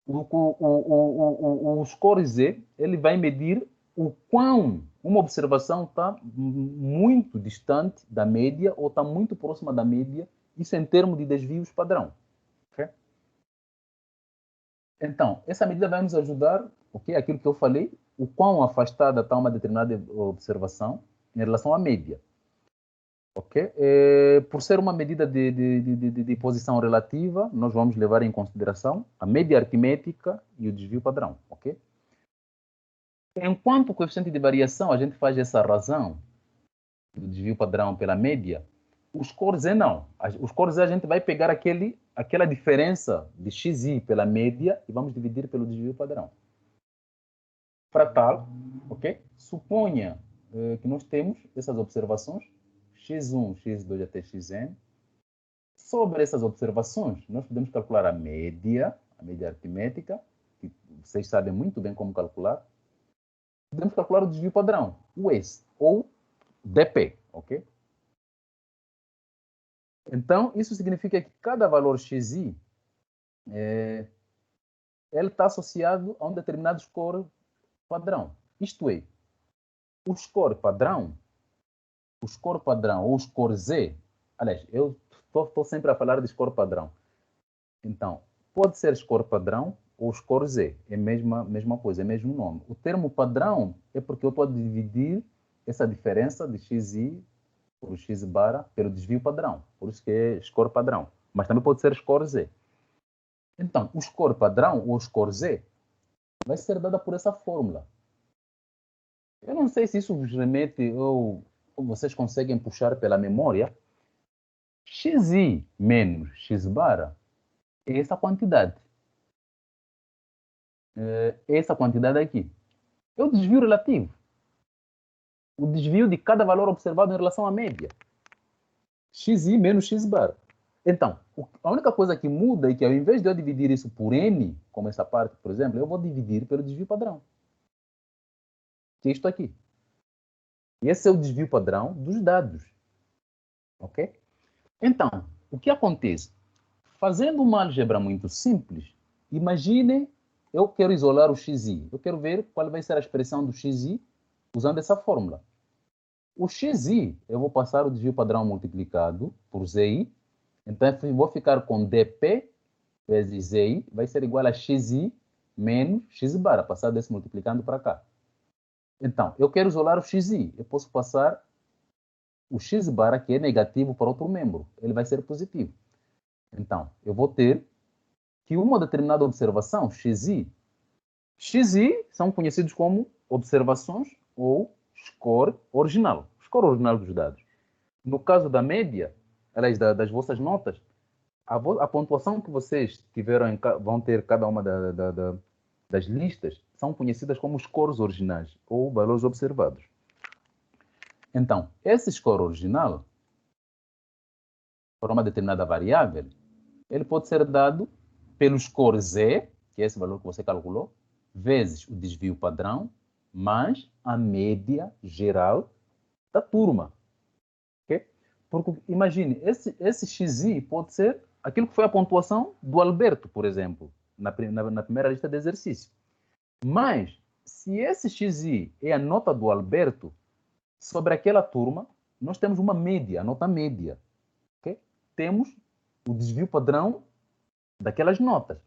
O score Z ele vai medir o quão uma observação está muito distante da média ou está muito próxima da média, isso em termos de desvios padrão. Okay? Então, essa medida vai nos ajudar, okay? Aquilo que eu falei, o quão afastada está uma determinada observação em relação à média. Okay? Por ser uma medida de posição relativa, nós vamos levar em consideração a média aritmética e o desvio padrão. Okay? Enquanto o coeficiente de variação, a gente faz essa razão do desvio padrão pela média, os scores não. Os scores a gente vai pegar aquela diferença de xi pela média e vamos dividir pelo desvio padrão. Para tal, ok? Suponha que nós temos essas observações x1, x2 até xn. Sobre essas observações, nós podemos calcular a média aritmética, que vocês sabem muito bem como calcular. Podemos calcular o desvio padrão, o S, ou DP, ok? Então, isso significa que cada valor xi, ele está associado a um determinado score padrão. Isto é, o score padrão o score padrão ou o score Z, aliás, eu estou sempre a falar de score padrão. Então, pode ser score padrão ou score Z, é a mesma coisa, é o mesmo nome. O termo padrão é porque eu estou a dividir essa diferença de xi por x bar pelo desvio padrão, por isso que é score padrão. Mas também pode ser score Z. Então, o score padrão ou score Z vai ser dada por essa fórmula. Eu não sei se isso vos remete ou vocês conseguem puxar pela memória. Xi menos x bar é essa quantidade. É essa quantidade aqui. É o desvio relativo. O desvio de cada valor observado em relação à média. Xi menos x bar. Então, a única coisa que muda é que ao invés de eu dividir isso por n, como essa parte, por exemplo, eu vou dividir pelo desvio padrão. Que é isto aqui. E esse é o desvio padrão dos dados. Ok? Então, o que acontece? Fazendo uma álgebra muito simples, imagine, eu quero isolar o xi. Eu quero ver qual vai ser a expressão do xi usando essa fórmula. O xi, eu vou passar o desvio padrão multiplicado por zi. Então, eu vou ficar com dp vezes zi, vai ser igual a xi menos x bar, passar desse multiplicando para cá. Então, eu quero isolar o xi. Eu posso passar o x bar, que é negativo, para outro membro. Ele vai ser positivo. Então, eu vou ter que uma determinada observação, xi são conhecidos como observações ou score original. Score original dos dados. No caso da média, aliás, das vossas notas, a pontuação que vocês tiveram vão ter cada uma das listas são conhecidas como scores originais ou valores observados. Então, esse score original, para uma determinada variável, ele pode ser dado pelo score Z, que é esse valor que você calculou, vezes o desvio padrão, mais a média geral da turma. Okay? Porque, imagine, esse xi pode ser aquilo que foi a pontuação do Alberto, por exemplo, na primeira lista de exercício. Mas, se esse xi é a nota do Alberto, sobre aquela turma, nós temos uma média, a nota média. Okay? Temos o desvio padrão daquelas notas.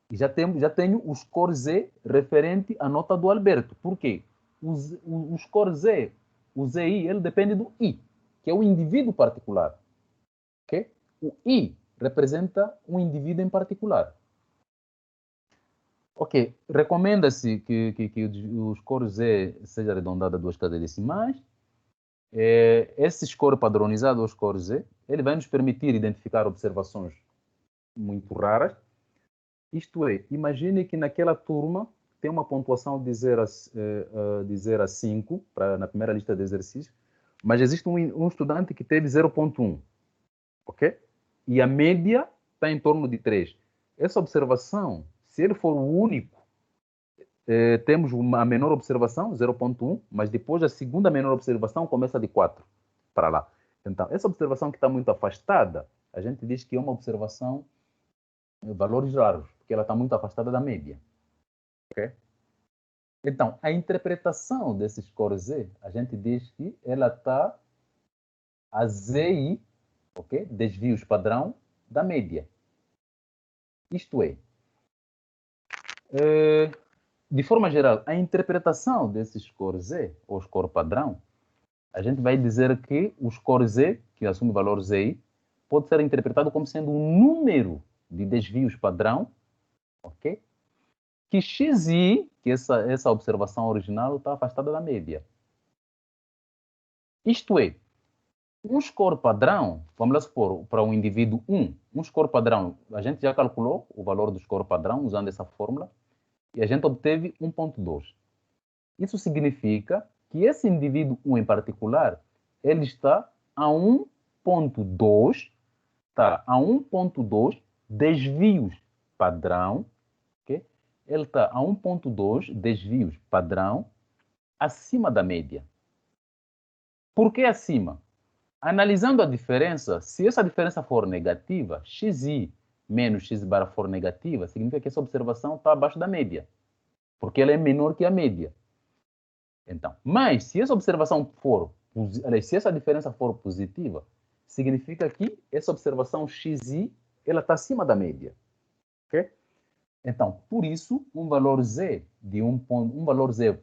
E já tenho o score Z referente à nota do Alberto. Por quê? O score Z, o ZI, ele depende do I, que é o indivíduo particular. Okay? O I representa um indivíduo em particular. Ok, recomenda-se que o score Z seja arredondado a 2 casas decimais. Esse score padronizado, o score Z, ele vai nos permitir identificar observações muito raras. Isto é, imagine que naquela turma tem uma pontuação de 0 a 5 na primeira lista de exercícios, mas existe um estudante que teve 0,1, ok? E a média está em torno de 3. Essa observação, se ele for o único, temos a menor observação, 0,1, mas depois a segunda menor observação começa de 4 para lá. Então, essa observação que está muito afastada, a gente diz que é uma observação valores raros, porque ela está muito afastada da média. Okay? Então, a interpretação desse score Z, a gente diz que ela está a ZI, okay? Desvios padrão da média. Isto é, de forma geral, a interpretação desse score Z, ou score padrão, a gente vai dizer que o score Z, que assume o valor ZI, pode ser interpretado como sendo um número de desvios padrão, ok? Que xi, que essa observação original, está afastada da média. Isto é, um score padrão, vamos lá supor, para um indivíduo 1, um score padrão, a gente já calculou o valor do score padrão usando essa fórmula, e a gente obteve 1,2. Isso significa que esse indivíduo 1 em particular, ele está a 1,2, desvios padrão, okay? Ele está a 1,2 desvios padrão acima da média. Por que acima? Analisando a diferença, se essa diferença for negativa, xi menos x bar for negativa, significa que essa observação está abaixo da média, porque ela é menor que a média. Então, mas se essa observação for aliás, se essa diferença for positiva, significa que essa observação XI ela está acima da média. Okay? Então, por isso, um valor Z de um valor Z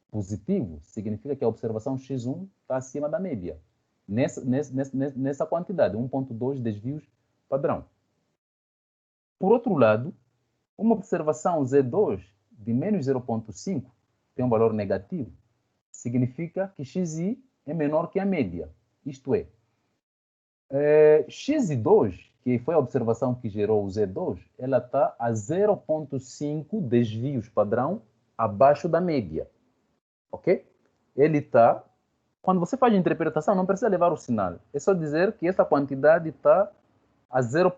positivo significa que a observação X1 está acima da média. Nessa quantidade, 1,2 desvios padrão. Por outro lado, uma observação Z2 de menos 0,5 tem um valor negativo, significa que XI é menor que a média. Isto é, XI2, que foi a observação que gerou o Z2, ela está a 0,5 desvios padrão abaixo da média. Ok? Ele está... Quando você faz a interpretação, não precisa levar o sinal. É só dizer que essa quantidade está a 0.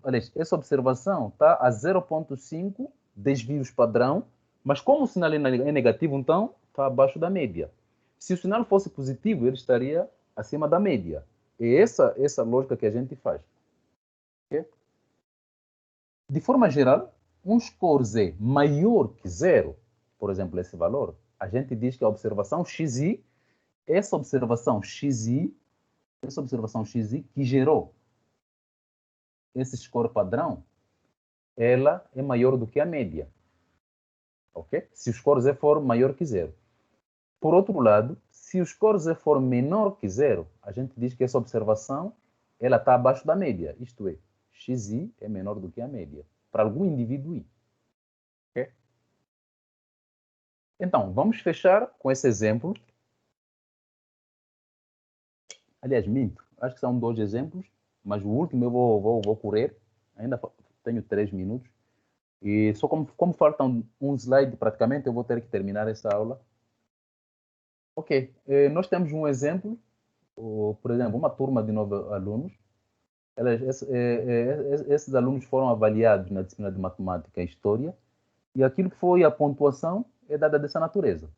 Aliás, essa observação está a 0,5 desvios padrão, mas como o sinal é negativo, então está abaixo da média. Se o sinal fosse positivo, ele estaria acima da média. É essa lógica que a gente faz. Okay? De forma geral, um score Z maior que 0, por exemplo, esse valor, a gente diz que a observação XI, essa observação XI que gerou esse score padrão, ela é maior do que a média. Ok? Se o score Z for maior que 0. Por outro lado, se o score Z for menor que 0, a gente diz que essa observação ela está abaixo da média. Isto é, XI é menor do que a média. Para algum indivíduo I. Okay? Então, vamos fechar com esse exemplo. Aliás, minto. Acho que são 2 exemplos, mas o último eu vou correr. Ainda tenho 3 minutos. E só como faltam um slide praticamente, eu vou ter que terminar essa aula. Ok, nós temos um exemplo, por exemplo, uma turma de 9 alunos. Esses alunos foram avaliados na disciplina de matemática e história, e aquilo que foi a pontuação é dada dessa natureza.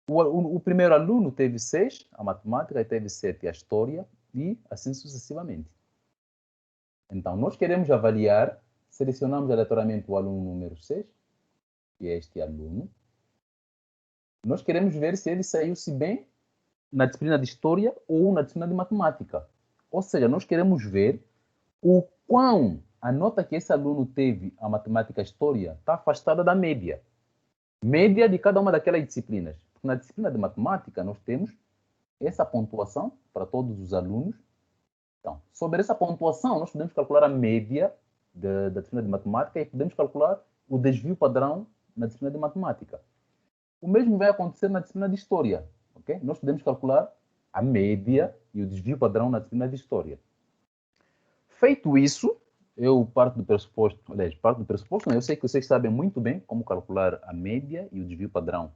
O primeiro aluno teve 6, a matemática, e teve 7, a história, e assim sucessivamente. Então, nós queremos avaliar, selecionamos aleatoriamente o aluno número 6, que é este aluno. Nós queremos ver se ele saiu-se bem na disciplina de história ou na disciplina de matemática. Ou seja, nós queremos ver o quão a nota que esse aluno teve a matemática e história está afastada da média. Média de cada uma daquelas disciplinas. Na disciplina de matemática, nós temos essa pontuação para todos os alunos. Então, sobre essa pontuação, nós podemos calcular a média da disciplina de matemática e podemos calcular o desvio padrão na disciplina de matemática. O mesmo vai acontecer na disciplina de história. Okay? Nós podemos calcular a média e o desvio padrão na disciplina de história. Feito isso, eu parto do pressuposto, não, eu sei que vocês sabem muito bem como calcular a média e o desvio padrão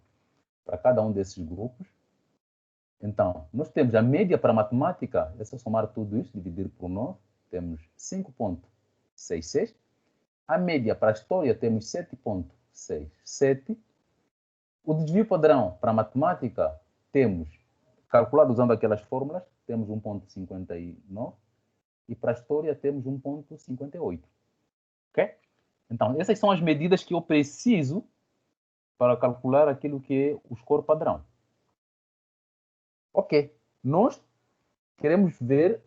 para cada um desses grupos. Então, nós temos a média para a matemática, é só somar tudo isso, dividir por 9, temos 5,66. A média para a história temos 7,67. O desvio padrão para a matemática temos, calculado usando aquelas fórmulas, temos 1,59. E para a história temos 1,58. Ok? Então, essas são as medidas que eu preciso para calcular aquilo que é o score padrão. Ok. Nós queremos ver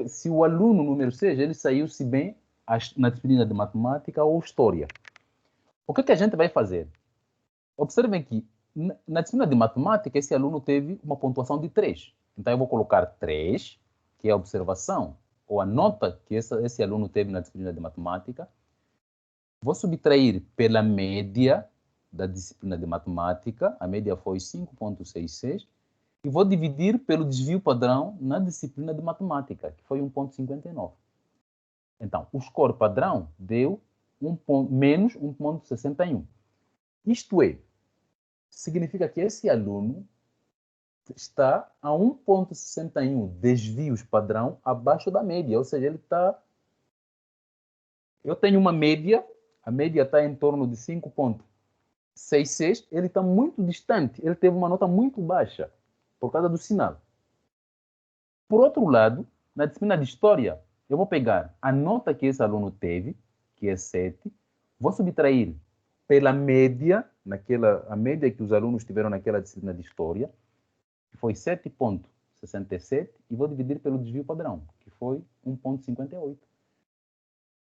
se o aluno número 6 ele saiu-se bem na disciplina de matemática ou história. O que a gente vai fazer? Observem que na disciplina de matemática esse aluno teve uma pontuação de 3. Então eu vou colocar 3, que é a observação, ou a nota que esse aluno teve na disciplina de matemática. Vou subtrair pela média da disciplina de matemática, a média foi 5,66, e vou dividir pelo desvio padrão na disciplina de matemática, que foi 1,59. Então, o score padrão deu menos 1,61. Isto é, significa que esse aluno está a 1,61 desvios padrão abaixo da média, ou seja, ele está... Eu tenho uma média, a média está em torno de 5,66, ele está muito distante, ele teve uma nota muito baixa, por causa do sinal. Por outro lado, na disciplina de História, eu vou pegar a nota que esse aluno teve, que é 7, vou subtrair pela média, a média que os alunos tiveram naquela disciplina de História, que foi 7,67, e vou dividir pelo desvio padrão, que foi 1,58.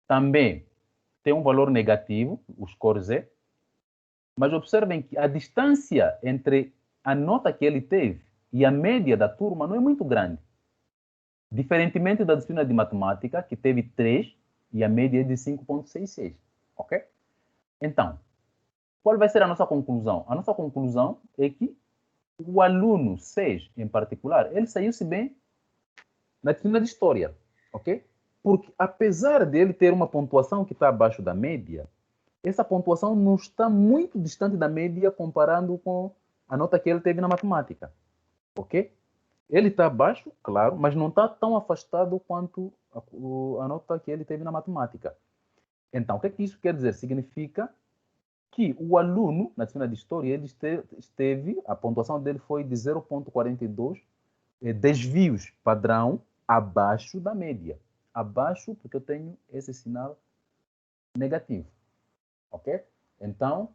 Também tem um valor negativo, o score Z, mas observem que a distância entre a nota que ele teve e a média da turma não é muito grande. Diferentemente da disciplina de matemática, que teve 3 e a média é de 5,66. Ok? Então, qual vai ser a nossa conclusão? A nossa conclusão é que o aluno 6, em particular, ele saiu-se bem na disciplina de História. Ok? Porque, apesar dele ter uma pontuação que está abaixo da média, essa pontuação não está muito distante da média comparando com a nota que ele teve na matemática. Ok? Ele está abaixo, claro, mas não está tão afastado quanto a nota que ele teve na matemática. Então, o que é que isso quer dizer? Significa que o aluno, na disciplina de História, ele a pontuação dele foi de 0,42 desvios padrão abaixo da média. Abaixo, porque eu tenho esse sinal negativo. Ok? Então,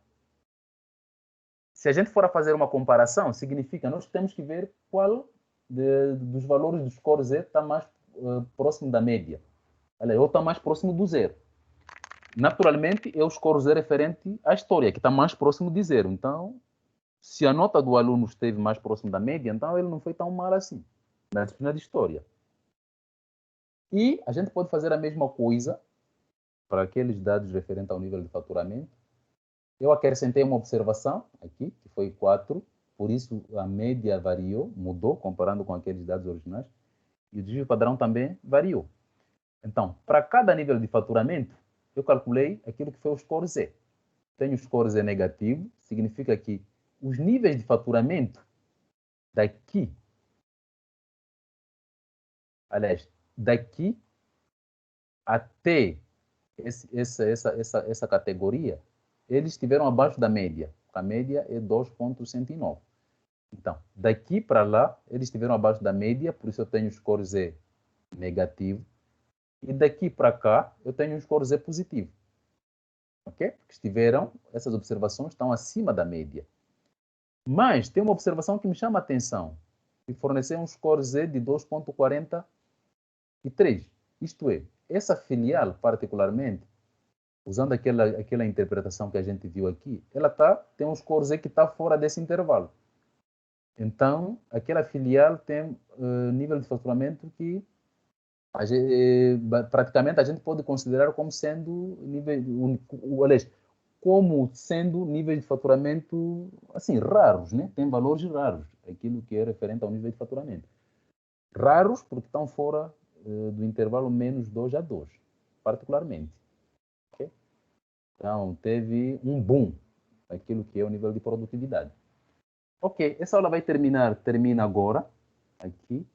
se a gente for a fazer uma comparação, significa nós temos que ver qual dos valores do score Z está mais próximo da média. Ou está mais próximo do zero. Naturalmente, é o score Z referente à História, que está mais próximo de zero. Então, se a nota do aluno esteve mais próximo da média, então ele não foi tão mal assim, na disciplina de História. E a gente pode fazer a mesma coisa para aqueles dados referentes ao nível de faturamento. Eu acrescentei uma observação aqui, que foi 4, por isso a média variou, mudou, comparando com aqueles dados originais, e o desvio padrão também variou. Então, para cada nível de faturamento, eu calculei aquilo que foi o score Z. Tenho o score Z negativo, significa que os níveis de faturamento daqui, daqui até essa categoria, eles estiveram abaixo da média. A média é 2,109. Então, daqui para lá, eles estiveram abaixo da média, por isso eu tenho o score Z negativo. E daqui para cá, eu tenho um score Z positivo. Ok? Porque essas observações estão acima da média. Mas tem uma observação que me chama a atenção, que forneceu um score Z de 2,43. Isto é, essa filial, particularmente, usando aquela interpretação que a gente viu aqui, ela tem um score Z que está fora desse intervalo. Então, aquela filial tem nível de faturamento que praticamente a gente pode considerar como sendo como sendo níveis de faturamento assim, raros, né? Tem valores raros, aquilo que é referente ao nível de faturamento. Raros porque estão fora do intervalo menos 2 a 2, particularmente. Okay? Então, teve um boom naquilo que é o nível de produtividade. Ok, essa aula vai termina agora, aqui.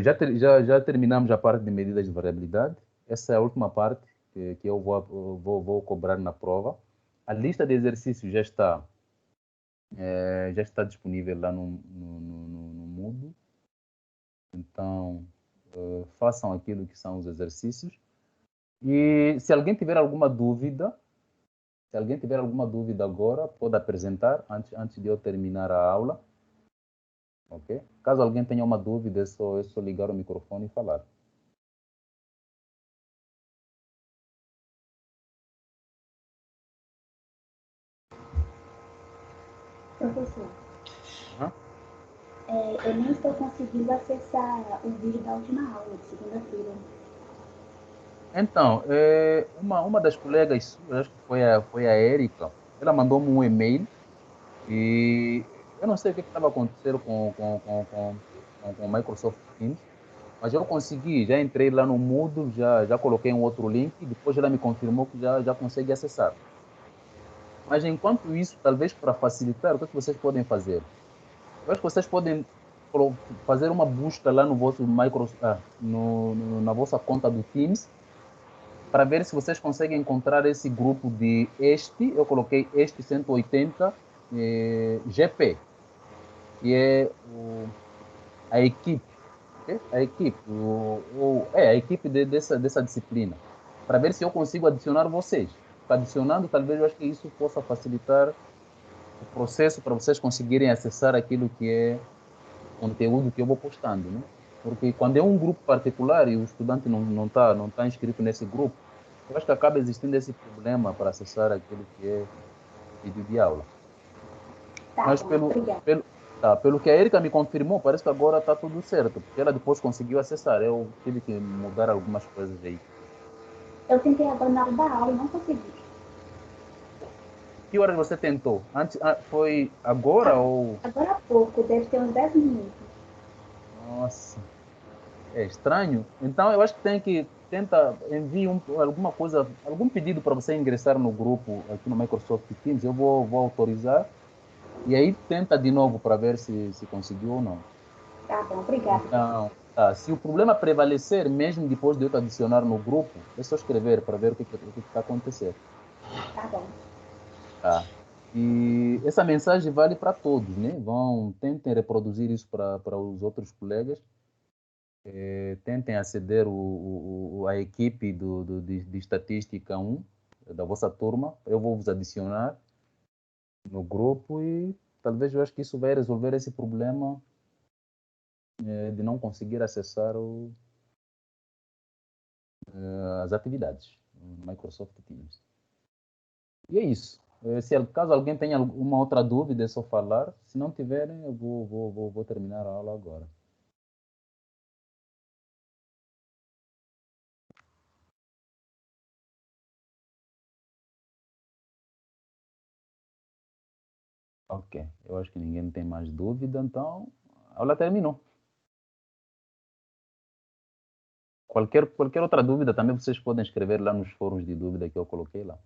Já terminamos a parte de medidas de variabilidade. Essa é a última parte que eu vou cobrar na prova. A lista de exercícios já está disponível lá no Moodle. Então, façam aquilo que são os exercícios. E se alguém tiver alguma dúvida, agora, pode apresentar antes de eu terminar a aula. Ok? Caso alguém tenha uma dúvida, é só ligar o microfone e falar. Professor, eu não estou conseguindo acessar o vídeo da última aula, de segunda-feira. Então, uma das colegas, acho que foi a Érica, ela mandou-me um e-mail e eu não sei o que estava acontecendo com o Microsoft Teams, mas eu consegui, já entrei lá no Moodle, já coloquei um outro link e depois ela me confirmou que já consegue acessar. Mas enquanto isso, talvez para facilitar, o que vocês podem fazer? Eu acho que vocês podem fazer uma busca lá no vosso Microsoft, na vossa conta do Teams, para ver se vocês conseguem encontrar esse grupo eu coloquei 180 GP, que é a equipe, okay? A equipe dessa disciplina, para ver se eu consigo adicionar vocês. Adicionando, talvez eu acho que isso possa facilitar o processo para vocês conseguirem acessar aquilo que é conteúdo que eu vou postando, né? Porque quando é um grupo particular e o estudante não tá inscrito nesse grupo, eu acho que acaba existindo esse problema para acessar aquilo que é vídeo de aula. Tá Mas bom, obrigada. pelo que a Erika me confirmou, parece que agora está tudo certo, porque ela depois conseguiu acessar. Eu tive que mudar algumas coisas aí. Eu tentei agora na hora da aula e não consegui. Que horas você tentou? Antes, foi agora ou... Agora há pouco, deve ter uns 10 minutos. Nossa, é estranho. Então eu acho que tem que envie alguma coisa, algum pedido para você ingressar no grupo aqui no Microsoft Teams. Eu vou autorizar e aí tenta de novo para ver se conseguiu ou não. Tá bom, obrigada. Então, tá, se o problema prevalecer, mesmo depois de eu te adicionar no grupo, é só escrever para ver o que está acontecendo. Tá bom. Tá. E essa mensagem vale para todos, né? Tentem reproduzir isso para os outros colegas. Tentem aceder à equipe de estatística 1 da vossa turma. Eu vou vos adicionar no grupo e talvez eu acho que isso vai resolver esse problema de não conseguir acessar as atividades no Microsoft Teams. E é isso. Se caso alguém tenha alguma outra dúvida, é só falar. Se não tiverem, eu vou terminar a aula agora. Ok, eu acho que ninguém tem mais dúvida, então a aula terminou. Qualquer outra dúvida também vocês podem escrever lá nos fóruns de dúvida que eu coloquei lá.